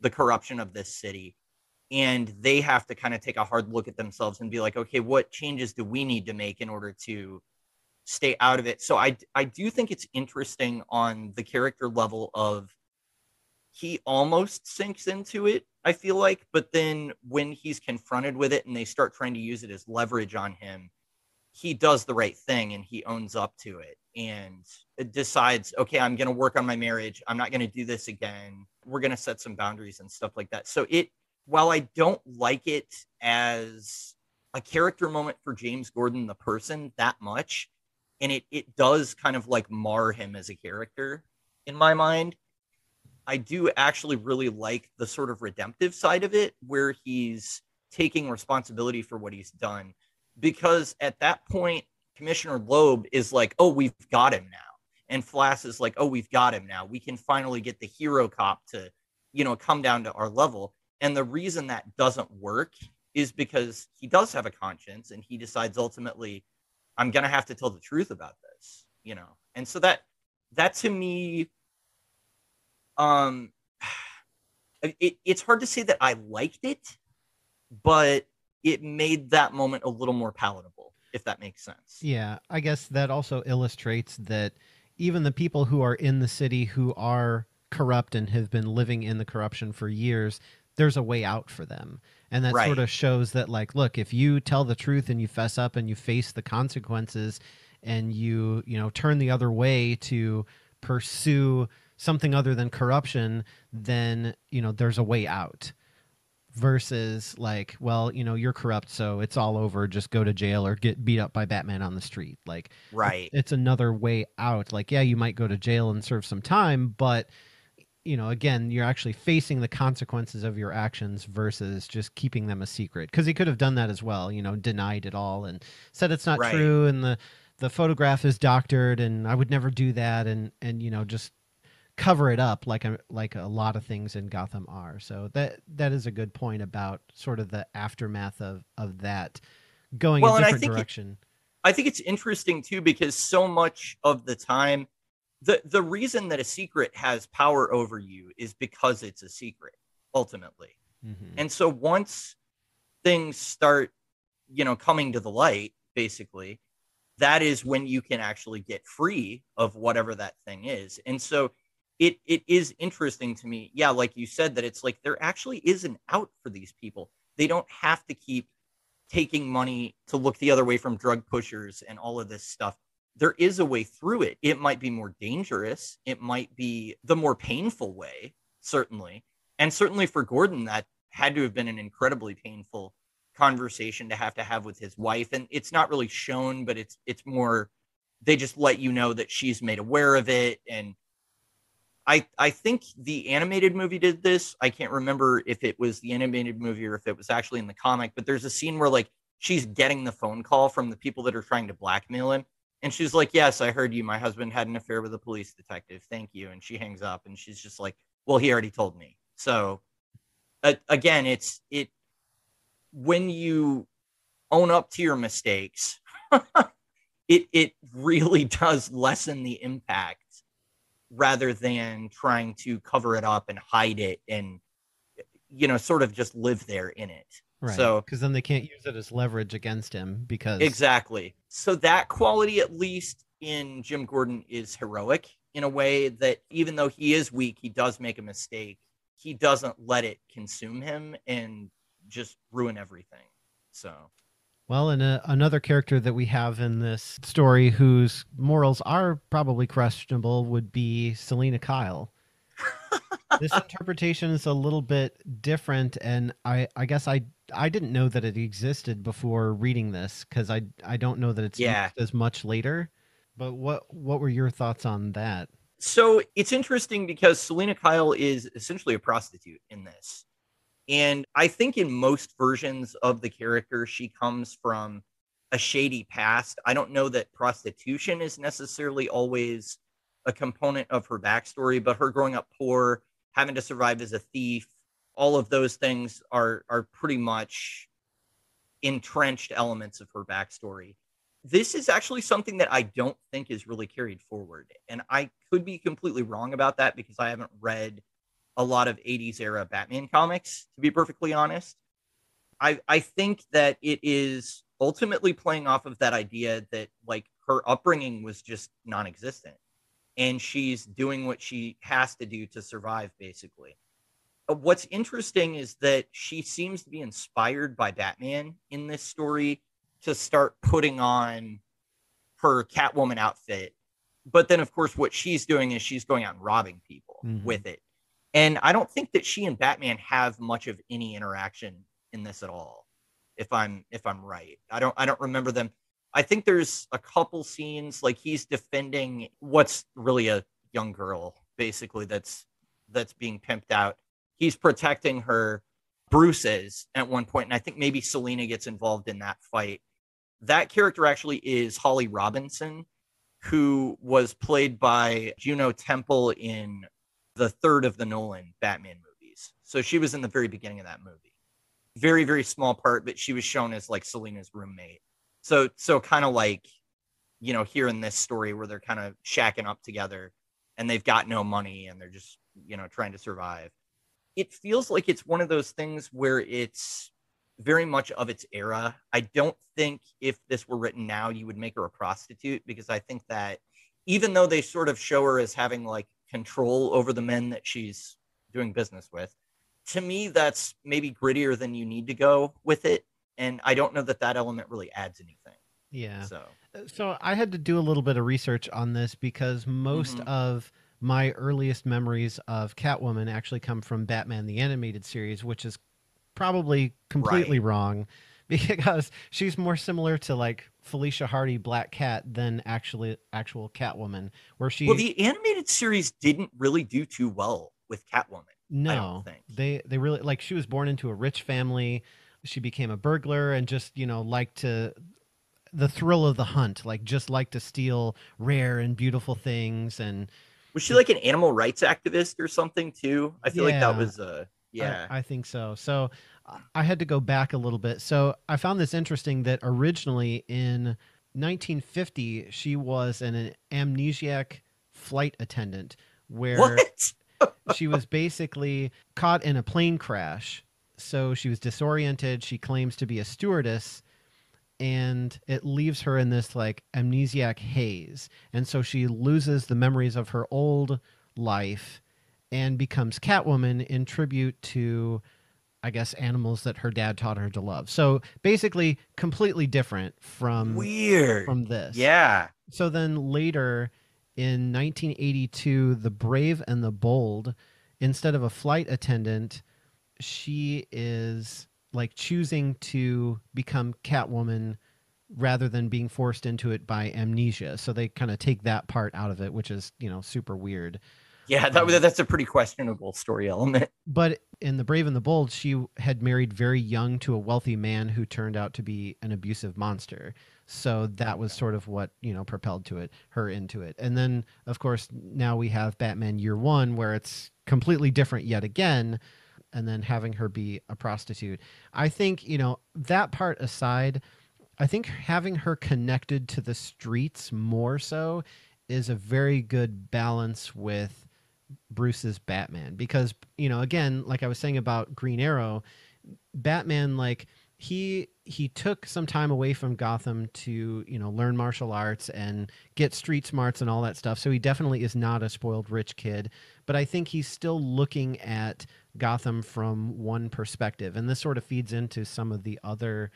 the corruption of this city. And they have to kind of take a hard look at themselves and be like, okay, what changes do we need to make in order to stay out of it? So I do think it's interesting on the character level of he almost sinks into it, I feel like, but then when he's confronted with it and they start trying to use it as leverage on him, he does the right thing and he owns up to it and decides, okay, I'm going to work on my marriage. I'm not going to do this again. We're going to set some boundaries and stuff like that. So while I don't like it as a character moment for James Gordon, the person, that much, and it does kind of like mar him as a character in my mind, I do actually really like the sort of redemptive side of it where he's taking responsibility for what he's done. Because at that point, Commissioner Loeb is like, oh, we've got him now. And Flass is like, oh, we've got him now. We can finally get the hero cop to, come down to our level. And the reason that doesn't work is because he does have a conscience and he decides ultimately, I'm going to have to tell the truth about this, And so that to me, it's hard to say that I liked it, but it made that moment a little more palatable, if that makes sense. Yeah, I guess that also illustrates that even the people who are in the city who are corrupt and have been living in the corruption for years, there's a way out for them. And that sort of shows that, like, look, if you tell the truth and you fess up and you face the consequences and you turn the other way to pursue something other than corruption, then, there's a way out. Versus like, well, you're corrupt, so it's all over. Just go to jail or get beat up by Batman on the street. Like, it's another way out. Like, yeah, you might go to jail and serve some time, but again, you're actually facing the consequences of your actions versus just keeping them a secret. Because he could have done that as well, denied it all and said it's not true, and the photograph is doctored, and I would never do that, and just cover it up like a lot of things in Gotham are. So that is a good point about sort of the aftermath of that going a Well, and different direction. I think it's interesting too because so much of the time, the reason that a secret has power over you is because it's a secret ultimately. Hmm. And so once things start, coming to the light, basically, that is when you can actually get free of whatever that thing is. And so it is interesting to me, yeah, like you said, that it's like there actually is an out for these people. They don't have to keep taking money to look the other way from drug pushers and all of this stuff. There is a way through it. It might be more dangerous. It might be the more painful way, certainly. And certainly for Gordon, that had to have been an incredibly painful conversation to have with his wife. And it's not really shown, but it's more they just let you know that she's made aware of it. And I think the animated movie did this. I can't remember if it was the animated movie or if it was actually in the comic, but there's a scene where like she's getting the phone call from the people that are trying to blackmail him. And she's like, "Yes, I heard you. My husband had an affair with a police detective. Thank you." And she hangs up and she's just like, "Well, he already told me." So again, it when you own up to your mistakes, it really does lessen the impact rather than trying to cover it up and hide it and sort of just live there in it. Right. So Because then they can't use it as leverage against him because. exactly. So that quality, at least in Jim Gordon, is heroic in a way that even though he is weak, he does make a mistake. He doesn't let it consume him and just ruin everything. So Well, and another character that we have in this story whose morals are probably questionable would be Selena Kyle. This interpretation is a little bit different, and I guess I didn't know that it existed before reading this because I don't know that it's yeah. used as much later. But what were your thoughts on that? So it's interesting because Selena Kyle is essentially a prostitute in this. And I think in most versions of the character, she comes from a shady past. I don't know that prostitution is necessarily always a component of her backstory, but her growing up poor, having to survive as a thief, all of those things are pretty much entrenched elements of her backstory. This is actually something that I don't think is really carried forward. And I could be completely wrong about that because I haven't read a lot of 80s era Batman comics, to be perfectly honest. I think that it is ultimately playing off of that idea that like her upbringing was just non-existent and she's doing what she has to do to survive basically. What's interesting is that she seems to be inspired by Batman in this story to start putting on her Catwoman outfit. But then, of course, what she's doing is she's going out and robbing people Hmm. with it. And I don't think that she and Batman have much of any interaction in this at all. If I'm right, I don't remember them. I think there's a couple scenes like he's defending what's really a young girl, basically that's being pimped out. He's protecting her. Bruce is at one point, and I think maybe Selena gets involved in that fight. That character actually is Holly Robinson, who was played by Juno Temple in the third of the Nolan Batman movies. So she was in the very beginning of that movie. Very, very small part, but she was shown as like Selena's roommate. So kind of like, here in this story where they're kind of shacking up together and they've got no money and they're just, trying to survive. It feels like it's one of those things where it's very much of its era. I don't think if this were written now, you would make her a prostitute because I think that even though they sort of show her as having like control over the men that she's doing business with, to me, that's maybe grittier than you need to go with it. And I don't know that that element really adds anything. Yeah. So, So I had to do a little bit of research on this because most mm-hmm. of my earliest memories of Catwoman actually come from Batman the Animated Series, which is probably completely Right. wrong because she's more similar to like Felicia Hardy Black Cat than actual Catwoman, where Well, she. the animated series didn't really do too well with Catwoman, I don't No, think. they really like she was born into a rich family. She became a burglar and just, liked to the thrill of the hunt, like just like to steal rare and beautiful things and Was she just. like an animal rights activist or something too? I feel like that Yeah, was I, yeah. I think so. So I had to go back a little bit. So I found this interesting that originally in 1950, she was an amnesiac flight attendant where What? she was basically caught in a plane crash. So she was disoriented. She claims to be a stewardess, and it leaves her in this like amnesiac haze. And so she loses the memories of her old life and becomes Catwoman in tribute to, I guess, animals that her dad taught her to love. So basically completely different Weird. from this. Yeah. So then later in 1982, The Brave and the Bold, instead of a flight attendant, she is like choosing to become Catwoman rather than being forced into it by amnesia. So they kind of take that part out of it, which is, super weird. Yeah, that's a pretty questionable story element. But in The Brave and the Bold, she had married very young to a wealthy man who turned out to be an abusive monster. So that was sort of what, propelled her into it. And then, of course, now we have Batman Year One, where it's completely different yet again, and then having her be a prostitute. I think, that part aside, I think having her connected to the streets more so is a very good balance with Bruce's Batman, because again, like I was saying about Green Arrow, Batman, like he took some time away from Gotham to learn martial arts and get street smarts and all that stuff, so he definitely is not a spoiled rich kid, but I think he's still looking at Gotham from one perspective, and this sort of feeds into some of the other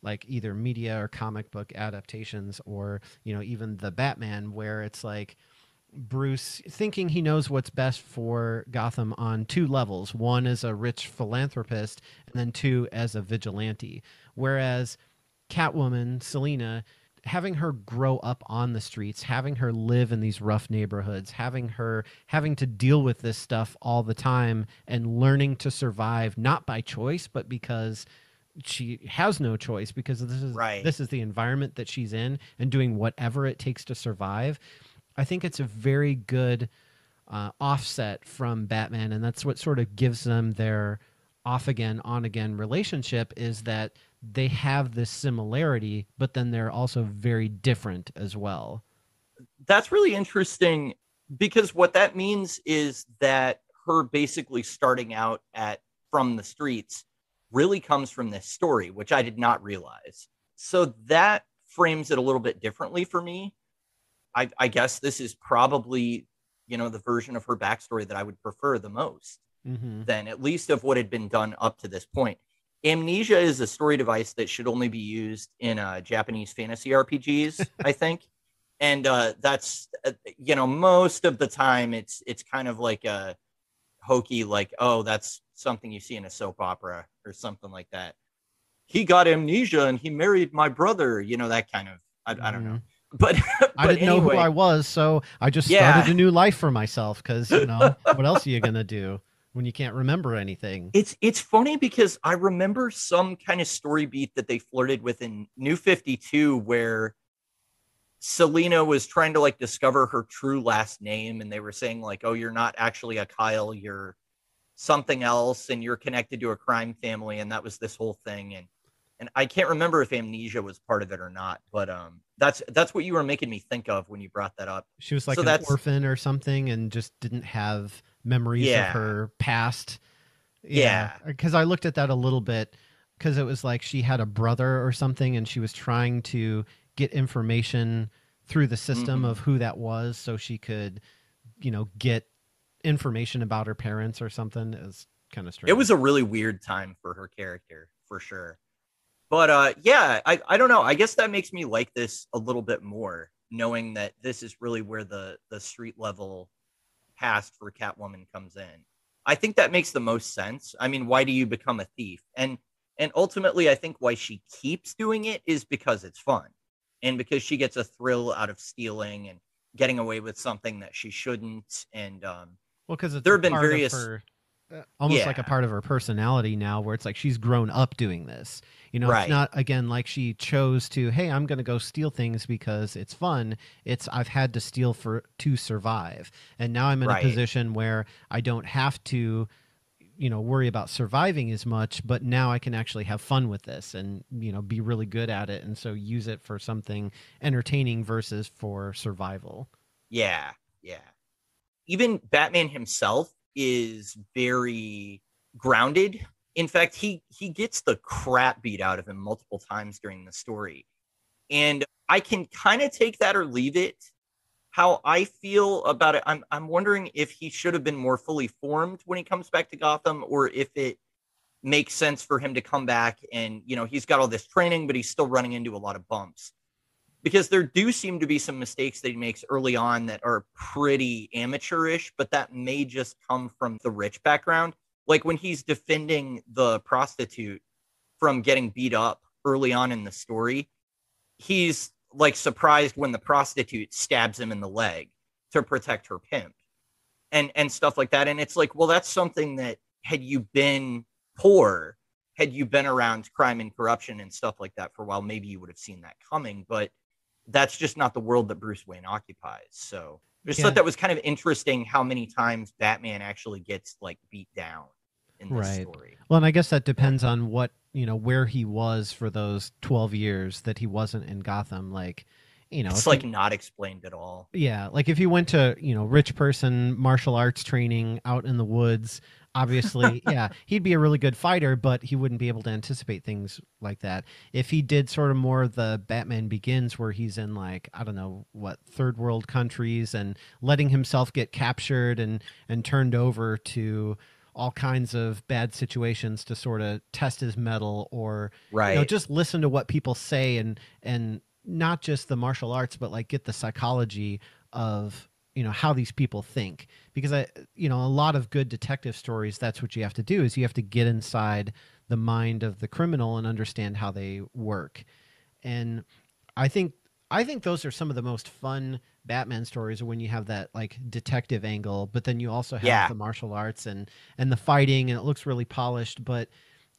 like either media or comic book adaptations, or even the Batman, where it's like Bruce thinking he knows what's best for Gotham on two levels. One as a rich philanthropist, and then two as a vigilante. Whereas Catwoman, Selina, having her grow up on the streets, having her live in these rough neighborhoods, having to deal with this stuff all the time and learning to survive, not by choice, but because she has no choice, because Right. this is the environment that she's in, and doing whatever it takes to survive. I think it's a very good offset from Batman, and that's what sort of gives them their off again, on again relationship, is that they have this similarity, but then they're also very different as well. That's really interesting because what that means is that her basically starting out at from the streets really comes from this story, which I did not realize. So that frames it a little bit differently for me. I guess this is probably, the version of her backstory that I would prefer the most, Mm-hmm. than at least of what had been done up to this point. Amnesia is a story device that should only be used in Japanese fantasy RPGs, I think. And that's, most of the time it's kind of like a hokey, like, oh, that's something you see in a soap opera or something like that. He got amnesia and he married my brother, that kind of, I don't Mm-hmm. know. But I but didn't know who anyway, I was, so I just started yeah, a new life for myself, because, what else are you going to do when you can't remember anything? it's funny because I remember some kind of story beat that they flirted with in New 52 where Selena was trying to like discover her true last name, and they were saying like, "Oh, you're not actually a Kyle, you're something else, and you're connected to a crime family," and that was this whole thing. And I can't remember if amnesia was part of it or not, but that's what you were making me think of when you brought that up. She was like So an that's orphan or something and just didn't have memories of yeah, her past. Yeah, yeah, because I looked at that a little bit, because it was like she had a brother or something, and she was trying to get information through the system hmm of who that was, so she could, get information about her parents or something. It was kind of it strange. was a really weird time for her character for sure. But yeah, I don't know. I guess that makes me like this a little bit more, knowing that this is really where the street level past for Catwoman comes in. I think that makes the most sense. I mean, why do you become a thief? And ultimately, I think why she keeps doing it is because it's fun, and because she gets a thrill out of stealing and getting away with something that she shouldn't. And Well, because it's there a have been part of various, her, almost like a yeah, part of her personality now, where it's like she's grown up doing this. It's right, not, again, like she chose to, hey, I'm going to go steal things because it's fun. It's, I've had to steal to survive. And now I'm in a right, position where I don't have to worry about surviving as much, but now I can actually have fun with this and, be really good at it. And so use it for something entertaining versus for survival. Yeah, yeah. Even Batman himself is very grounded. In fact, he gets the crap beat out of him multiple times during the story. And I can kind of take that or leave it. How I feel about it, I'm wondering if he should have been more fully formed when he comes back to Gotham, or if it makes sense for him to come back and he's got all this training, but he's still running into a lot of bumps. Because there do seem to be some mistakes that he makes early on that are pretty amateurish, but that may just come from the rich background. Like when he's defending the prostitute from getting beat up early on in the story, he's like surprised when the prostitute stabs him in the leg to protect her pimp and stuff like that. And it's like, well, that's something that had you been poor, had you been around crime and corruption and stuff like that for a while, maybe you would have seen that coming. But that's just not the world that Bruce Wayne occupies. So I just Yeah. thought that was kind of interesting how many times Batman actually gets like beat down in this Right. story. Well, and I guess that depends on what, where he was for those 12 years that he wasn't in Gotham. Like, It's if he, like not explained at all. yeah, like if he went to, rich person martial arts training out in the woods, obviously, yeah, he'd be a really good fighter, but he wouldn't be able to anticipate things like that. If he did sort of more of the Batman Begins where he's in like, I don't know, what, third world countries and letting himself get captured and turned over to all kinds of bad situations to sort of test his mettle or Right. just listen to what people say and not just the martial arts but like get the psychology of how these people think, because a lot of good detective stories, that's what you have to do, is you have to get inside the mind of the criminal and understand how they work. And I think I think those are some of the most fun Batman stories when you have that like detective angle, but then you also have Yeah. the martial arts and the fighting, and it looks really polished. But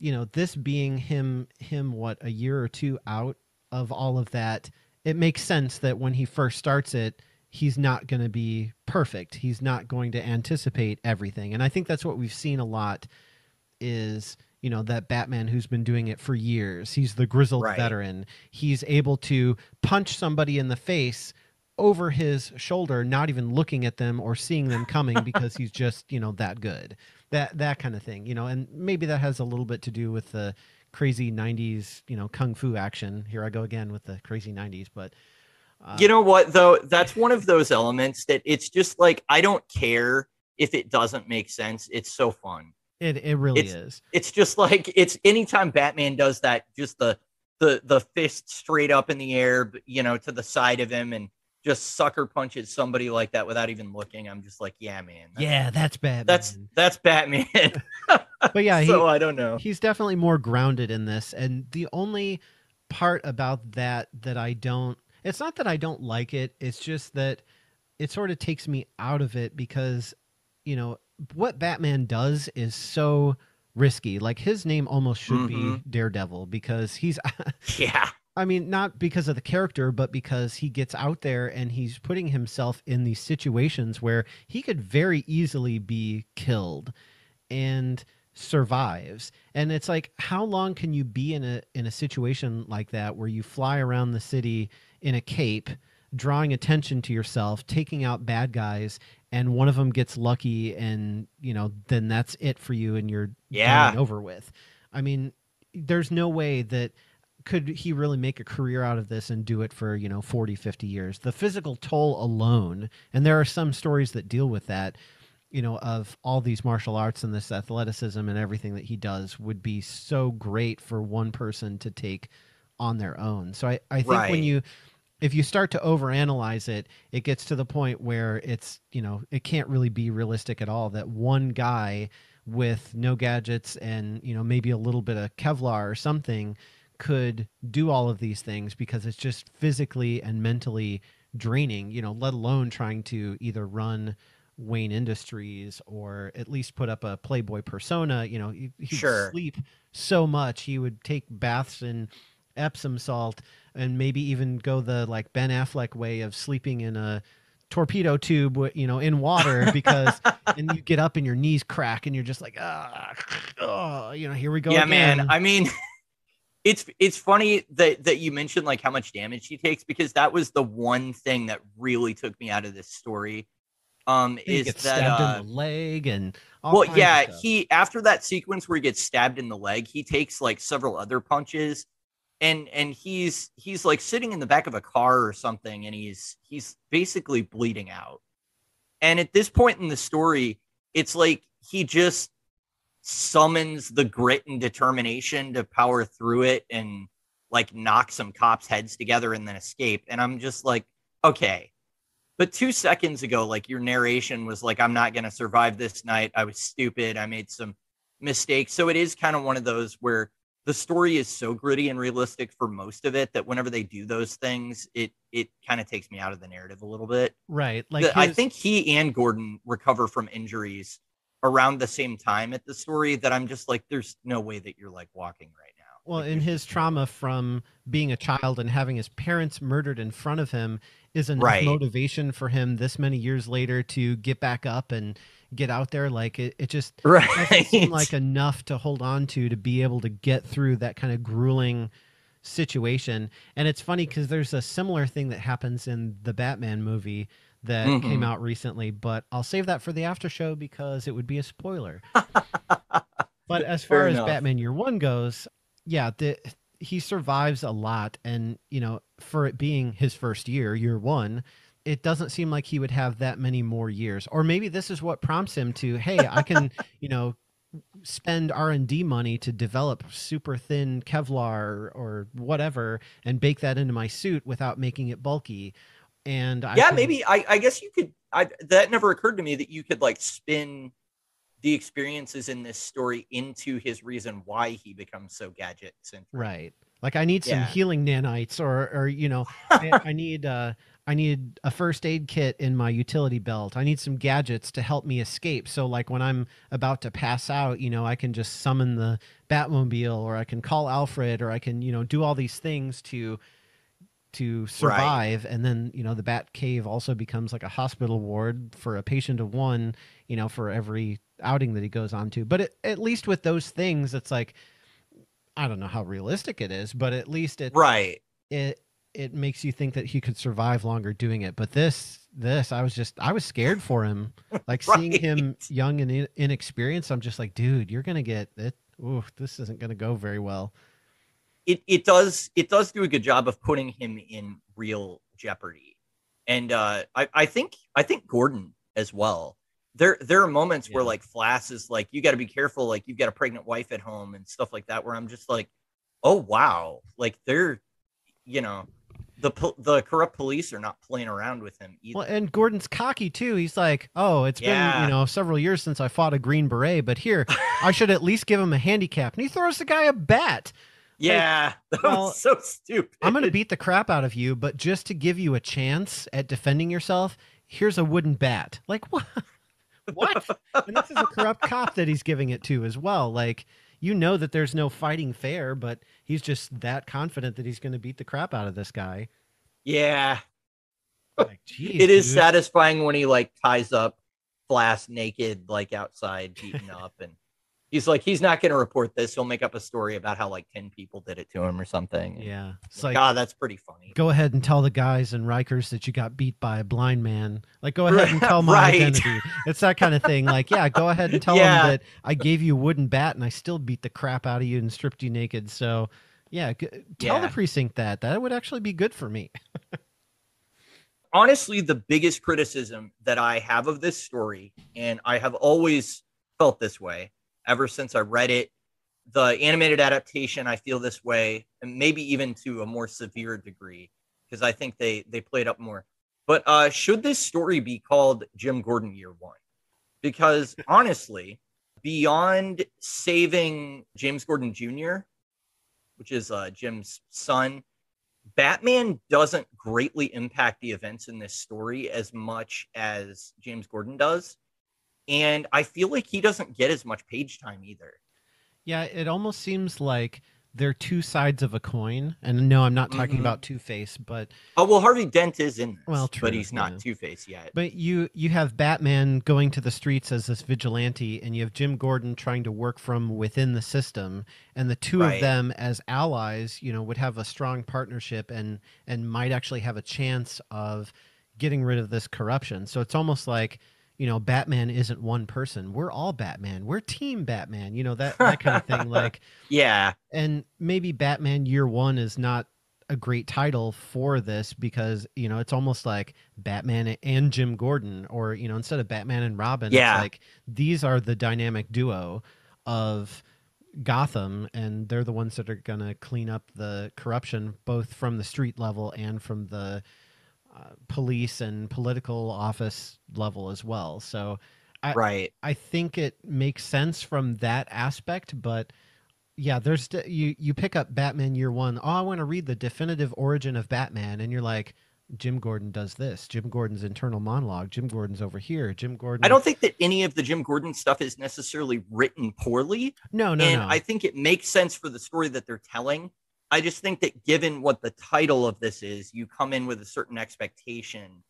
this being him what, a year or two out of all of that, it makes sense that when he first starts it, he's not going to be perfect. He's not going to anticipate everything, and I think that's what we've seen a lot is that Batman who's been doing it for years. He's the grizzled Right. veteran. He's able to punch somebody in the face over his shoulder, not even looking at them or seeing them coming because he's just that good. That kind of thing. And maybe that has a little bit to do with the crazy 90s kung fu action. Here I go again with the crazy 90s, but You know what, though? That's one of those elements that it's just like, I don't care if it doesn't make sense. It's so fun. it really It's is. it's just like, it's anytime Batman does that, just the fist straight up in the air, to the side of him, and just sucker punches somebody like that without even looking. I'm just like, yeah, man, Yeah, that's that's Batman. that's Batman. But yeah, So I don't know. he's definitely more grounded in this. And the only part about that I don't, it's not that I don't like it, it's just that it sort of takes me out of it because you know what Batman does is so risky. Like his name almost should Mm-hmm. be Daredevil because he's Yeah. I mean, not because of the character, but because he gets out there and he's putting himself in these situations where he could very easily be killed and survives. And it's like, how long can you be in a situation like that where you fly around the city in a cape, drawing attention to yourself, taking out bad guys, and one of them gets lucky, and then that's it for you, and you're done and Yeah. over with. I mean, there's no way that could he really make a career out of this and do it for 40, 50 years. The physical toll alone, and there are some stories that deal with that, of all these martial arts and this athleticism and everything that he does would be so great for one person to take on their own. So I think Right. if you start to overanalyze it, it gets to the point where it's, it can't really be realistic at all that one guy with no gadgets and, maybe a little bit of Kevlar or something could do all of these things, because it's just physically and mentally draining, let alone trying to either run Wayne Industries or at least put up a Playboy persona. He would Sure. sleep so much. He would take baths in Epsom salt and maybe even go the like Ben Affleck way of sleeping in a torpedo tube, in water because, and you get up and your knees crack and you're just like, oh, here we go Yeah, man. again. I mean, it's funny that you mentioned like how much damage he takes, because that was the one thing that really took me out of this story. He Is gets that stabbed in the leg and all well, kinds of yeah, stuff. he after that sequence where he gets stabbed in the leg, he takes like several other punches, and he's like sitting in the back of a car or something, and he's basically bleeding out. And at this point in the story, it's like he just summons the grit and determination to power through it and like knock some cops' heads together and then escape. And I'm just like, okay. But 2 seconds ago, like your narration was like, I'm not going to survive this night. I was stupid. I made some mistakes. So it is kind of one of those where the story is so gritty and realistic for most of it that whenever they do those things, it kind of takes me out of the narrative a little bit. Right. Like I his think he and Gordon recover from injuries around the same time at the story that I'm just like, there's no way that you're like walking right now. Well, Like in there's his just no way. trauma from being a child and having his parents murdered in front of him is enough Right. motivation for him this many years later to get back up and get out there. Like it just doesn't seem like Right. enough to hold on to be able to get through that kind of grueling situation. And it's funny because there's a similar thing that happens in the Batman movie that came Mm-hmm. out recently, but I'll save that for the after show because it would be a spoiler. But as Fair far as enough. Batman Year One goes, yeah, he survives a lot, and for it being his first year, Year One, it doesn't seem like he would have that many more years. Or maybe this is what prompts him to, hey, I can, spend R&D money to develop super thin Kevlar or whatever and bake that into my suit without making it bulky. And I Yeah, can maybe I guess you could that never occurred to me that you could like spin the experiences in this story into his reason why he becomes so gadget centric. right. Like I need some Yeah. healing nanites or I need a first aid kit in my utility belt. I need some gadgets to help me escape. So like when I'm about to pass out, I can just summon the Batmobile or I can call Alfred or I can, do all these things to Right. survive. And then the Bat Cave also becomes like a hospital ward for a patient of one, for every outing that he goes on to. But at least with those things, it's like I don't know how realistic it is, but at least Right. it it makes you think that he could survive longer doing it. But this I was scared for him, like seeing Right. him young and inexperienced. I'm just like, dude, you're gonna get it. Ooh, this isn't gonna go very well. It does do a good job of putting him in real jeopardy. And I think Gordon as well. There are moments where Yeah. like Flass is like, you got to be careful, like you've got a pregnant wife at home and stuff like that, where I'm just like, oh wow, like they're you know the corrupt police are not playing around with him Well, either. and Gordon's cocky too. He's like, "Oh, it's been, Yeah. several years since I fought a Green Beret, but here, I should at least give him a handicap." And he throws the guy a bat. Like, Yeah, that was well, so I'm going to stupid. beat the crap out of you, but just to give you a chance at defending yourself, here's a wooden bat. Like, what? What? And this is a corrupt cop that he's giving it to as well. Like, that there's no fighting fair, but he's just that confident that he's going to beat the crap out of this guy. Yeah, Like, geez, it is dude. satisfying when he like ties up Flass naked, like outside, beaten up, and he's like, he's not going to report this. He'll make up a story about how like 10 people did it to him or something. And Yeah. I'm It's like, like, ah, that's pretty funny. go ahead and tell the guys in Rikers that you got beat by a blind man. Like, go ahead and tell my Right. identity. It's that kind of thing. Like, yeah, go ahead and tell them Yeah. that I gave you a wooden bat and I still beat the crap out of you and stripped you naked. So, yeah, tell the Yeah. precinct that. That would actually be good for me. Honestly, the biggest criticism that I have of this story, and I have always felt this way ever since I read it, the animated adaptation, I feel this way, and maybe even to a more severe degree, because I think they played up more. But should this story be called Jim Gordon Year One? Because honestly, beyond saving James Gordon Jr., which is Jim's son, Batman doesn't greatly impact the events in this story as much as James Gordon does. And I feel like he doesn't get as much page time either. Yeah, it almost seems like they're two sides of a coin. And no, I'm not talking Hmm. about Two-Face, but Oh well, Harvey Dent is in well, this, but true, he's not yeah. Two-Face yet. But you have Batman going to the streets as this vigilante, and you have Jim Gordon trying to work from within the system, and the two of Right. them as allies, would have a strong partnership and might actually have a chance of getting rid of this corruption. So it's almost like Batman isn't one person. We're all Batman. We're Team Batman. That kind of thing. Like, Yeah. and maybe Batman Year One is not a great title for this because it's almost like Batman and Jim Gordon, or instead of Batman and Robin, it's Yeah. like these are the dynamic duo of Gotham, and they're the ones that are going to clean up the corruption both from the street level and from the police and political office level as well. So I Right. I think it makes sense from that aspect, but yeah, you pick up Batman Year One. Oh, I want to read the definitive origin of Batman, and you're like, Jim Gordon does this. Jim Gordon's internal monologue. Jim Gordon's over here. Jim I Gordon. don't think that any of the Jim Gordon stuff is necessarily written poorly. No, no, And no. I think it makes sense for the story that they're telling. I just think that given what the title of this is, you come in with a certain expectation.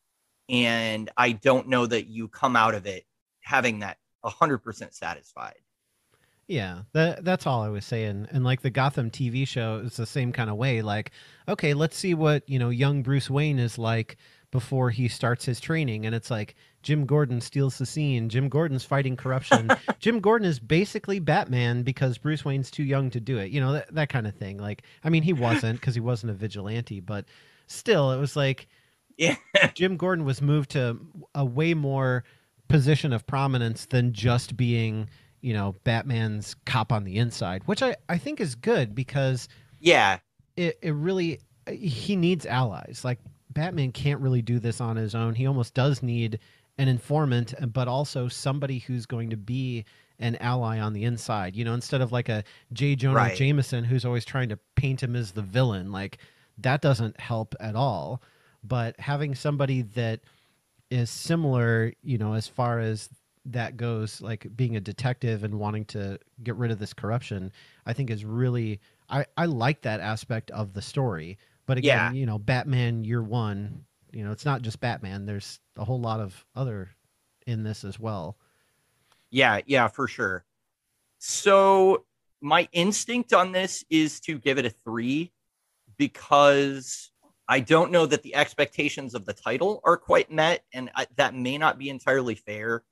And I don't know that you come out of it having that 100% satisfied. Yeah, that's all I was saying. And like the Gotham TV show is the same kind of way. Like, okay, let's see what young Bruce Wayne is like before he starts his training, and it's like Jim Gordon steals the scene. Jim Gordon's fighting corruption. Jim Gordon is basically Batman because Bruce Wayne's too young to do it. That kind of thing. Like, I mean, he wasn't because he wasn't a vigilante, but still, it was like Yeah. Jim Gordon was moved to a way more position of prominence than just being, Batman's cop on the inside, which I think is good because Yeah. it really, he needs allies. Like, Batman can't really do this on his own. He almost does need an informant, but also somebody who's going to be an ally on the inside, instead of like a J. Jonah Right. Jameson who's always trying to paint him as the villain. Like, that doesn't help at all. But having somebody that is similar, as far as that goes, like being a detective and wanting to get rid of this corruption, I think is really, I like that aspect of the story. But again, Yeah. Batman Year One, it's not just Batman. There's a whole lot of other in this as well. Yeah. Yeah, for sure. So my instinct on this is to give it a 3 because I don't know that the expectations of the title are quite met. And that may not be entirely fair,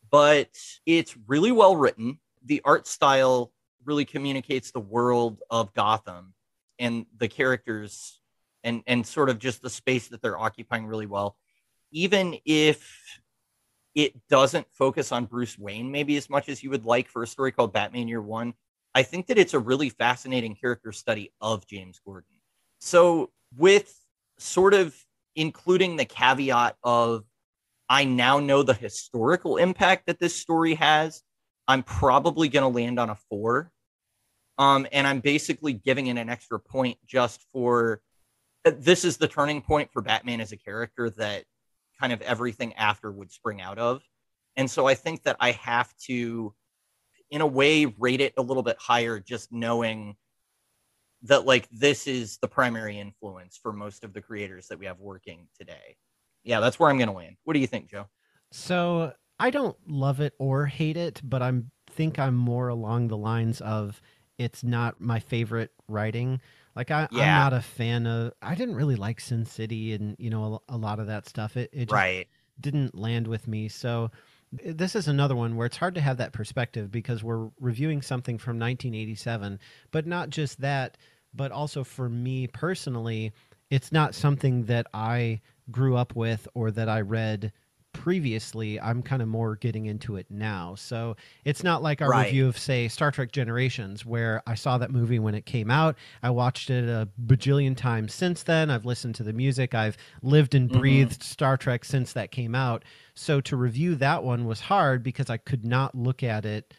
but it's really well written. The art style really communicates the world of Gotham and the characters and sort of just the space that they're occupying really well. Even if it doesn't focus on Bruce Wayne maybe as much as you would like for a story called Batman Year One, I think that it's a really fascinating character study of James Gordon. So, with sort of including the caveat of I now know the historical impact that this story has, I'm probably going to land on a 4. And I'm basically giving it an extra point just for this is the turning point for Batman as a character that kind of everything after would spring out of. And so I think that I have to, in a way, rate it a little bit higher, just knowing that like this is the primary influence for most of the creators that we have working today. Yeah, that's where I'm going to land. What do you think, Joe? So I don't love it or hate it, but I'm more along the lines of it's not my favorite writing. Like, I'm Yeah, not a fan of. I didn't really like Sin City and a lot of that stuff. It just right. didn't land with me. So this is another one where it's hard to have that perspective because we're reviewing something from 1987, but not just that, but also for me personally, it's not something that I grew up with or that I read previously. I'm kind of more getting into it now. So it's not like our Right. review of, say, Star Trek Generations, where I saw that movie when it came out. I watched it a bajillion times since then. I've listened to the music. I've lived and Mm-hmm. breathed Star Trek since that came out. So to review that one was hard because I could not look at it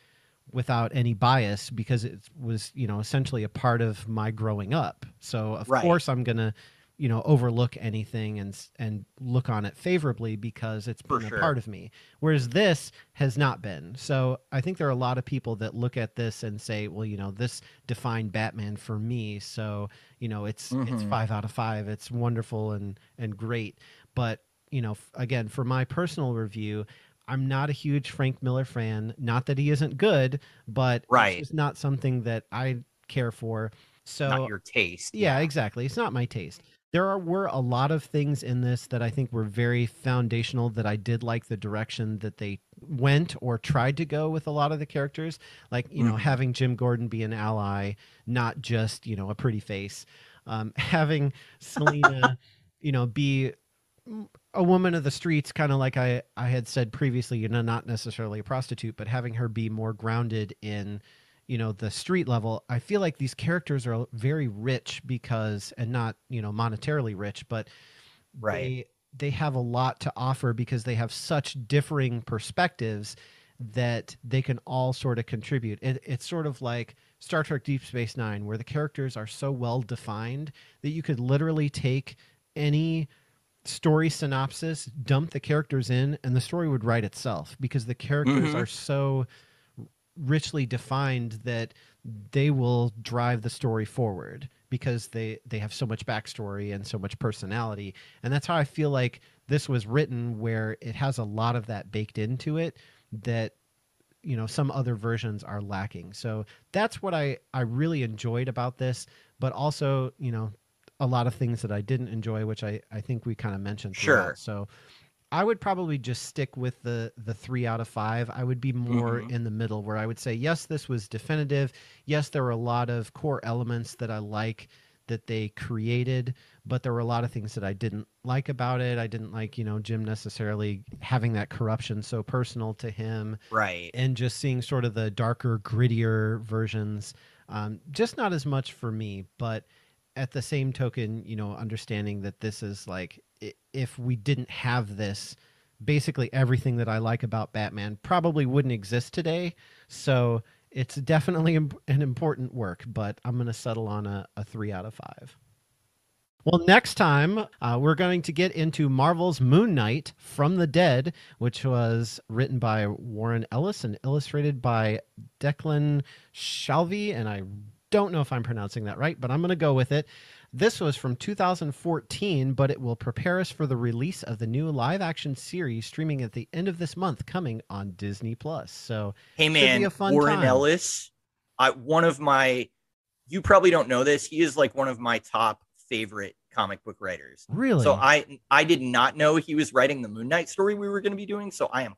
without any bias because it was, essentially a part of my growing up. So of Right. course I'm going to overlook anything and look on it favorably because it's For been a sure. part of me. Whereas this has not been. So I think there are a lot of people that look at this and say, well, this defined Batman for me. So, it's Hmm. 5 out of 5. It's wonderful and great. But, again, for my personal review, I'm not a huge Frank Miller fan. Not that he isn't good, but it's Right. just not something that I care for. Not So your taste. yeah, Yeah. exactly. It's not my taste. Were a lot of things in this that I think were very foundational that I did like the direction that they went or tried to go with a lot of the characters. Like, Hmm. having Jim Gordon be an ally, not just, a pretty face. Having Selena, be a woman of the streets, kind of like I had said previously, not necessarily a prostitute, but having her be more grounded in, the street level. I feel like these characters are very rich because, and not, monetarily rich, but Right. they have a lot to offer because they have such differing perspectives that they can all sort of contribute. It's sort of like Star Trek Deep Space Nine, where the characters are so well defined that you could literally take any story synopsis, dump the characters in, and the story would write itself because the characters Hmm. are so richly defined that they will drive the story forward because they have so much backstory and so much personality. And that's how I feel like this was written, where it has a lot of that baked into it that some other versions are lacking. So that's what I really enjoyed about this, but also a lot of things that I didn't enjoy, which I think we kind of mentioned throughout. Sure. So I would probably just stick with the 3 out of 5. I would be more Hmm. in the middle, where I would say yes, this was definitive. Yes, there were a lot of core elements that I like that they created, but there were a lot of things that I didn't like about it. I didn't like, Jim necessarily having that corruption so personal to him, Right. and just seeing sort of the darker, grittier versions. Just not as much for me, but at the same token, understanding that this is like, if we didn't have this, basically everything that I like about Batman probably wouldn't exist today. So it's definitely an important work, but I'm going to settle on a 3 out of 5. Well, next time, we're going to get into Marvel's Moon Knight from the Dead, which was written by Warren Ellis and illustrated by Declan Shalvey. And I don't know if I'm pronouncing that right, but I'm going to go with it. This was from 2014, but it will prepare us for the release of the new live action series streaming at the end of this month, coming on Disney Plus. So, Hey should be man, a fun Warren time. Ellis, one of my, you probably don't know this. He is like one of my top favorite comic book writers. So Really? I did not know he was writing the Moon Knight story we were going to be doing. So I am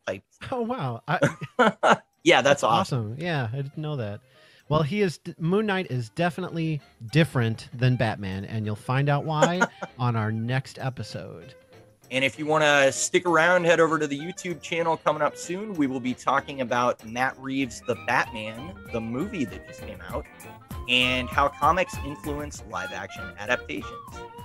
Oh, wow. hyped. Yeah, that's That's awesome. awesome. Yeah, I didn't know that. Well, Moon Knight is definitely different than Batman, and you'll find out why on our next episode. And if you want to stick around, head over to the YouTube channel coming up soon. We will be talking about Matt Reeves' The Batman, the movie that just came out, and how comics influence live action adaptations.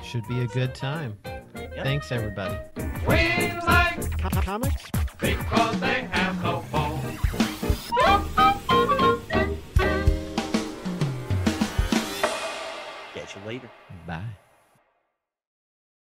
Should be a good time. Yep. Thanks, everybody. We like Comics? because they have no bones. Catch you later. Bye.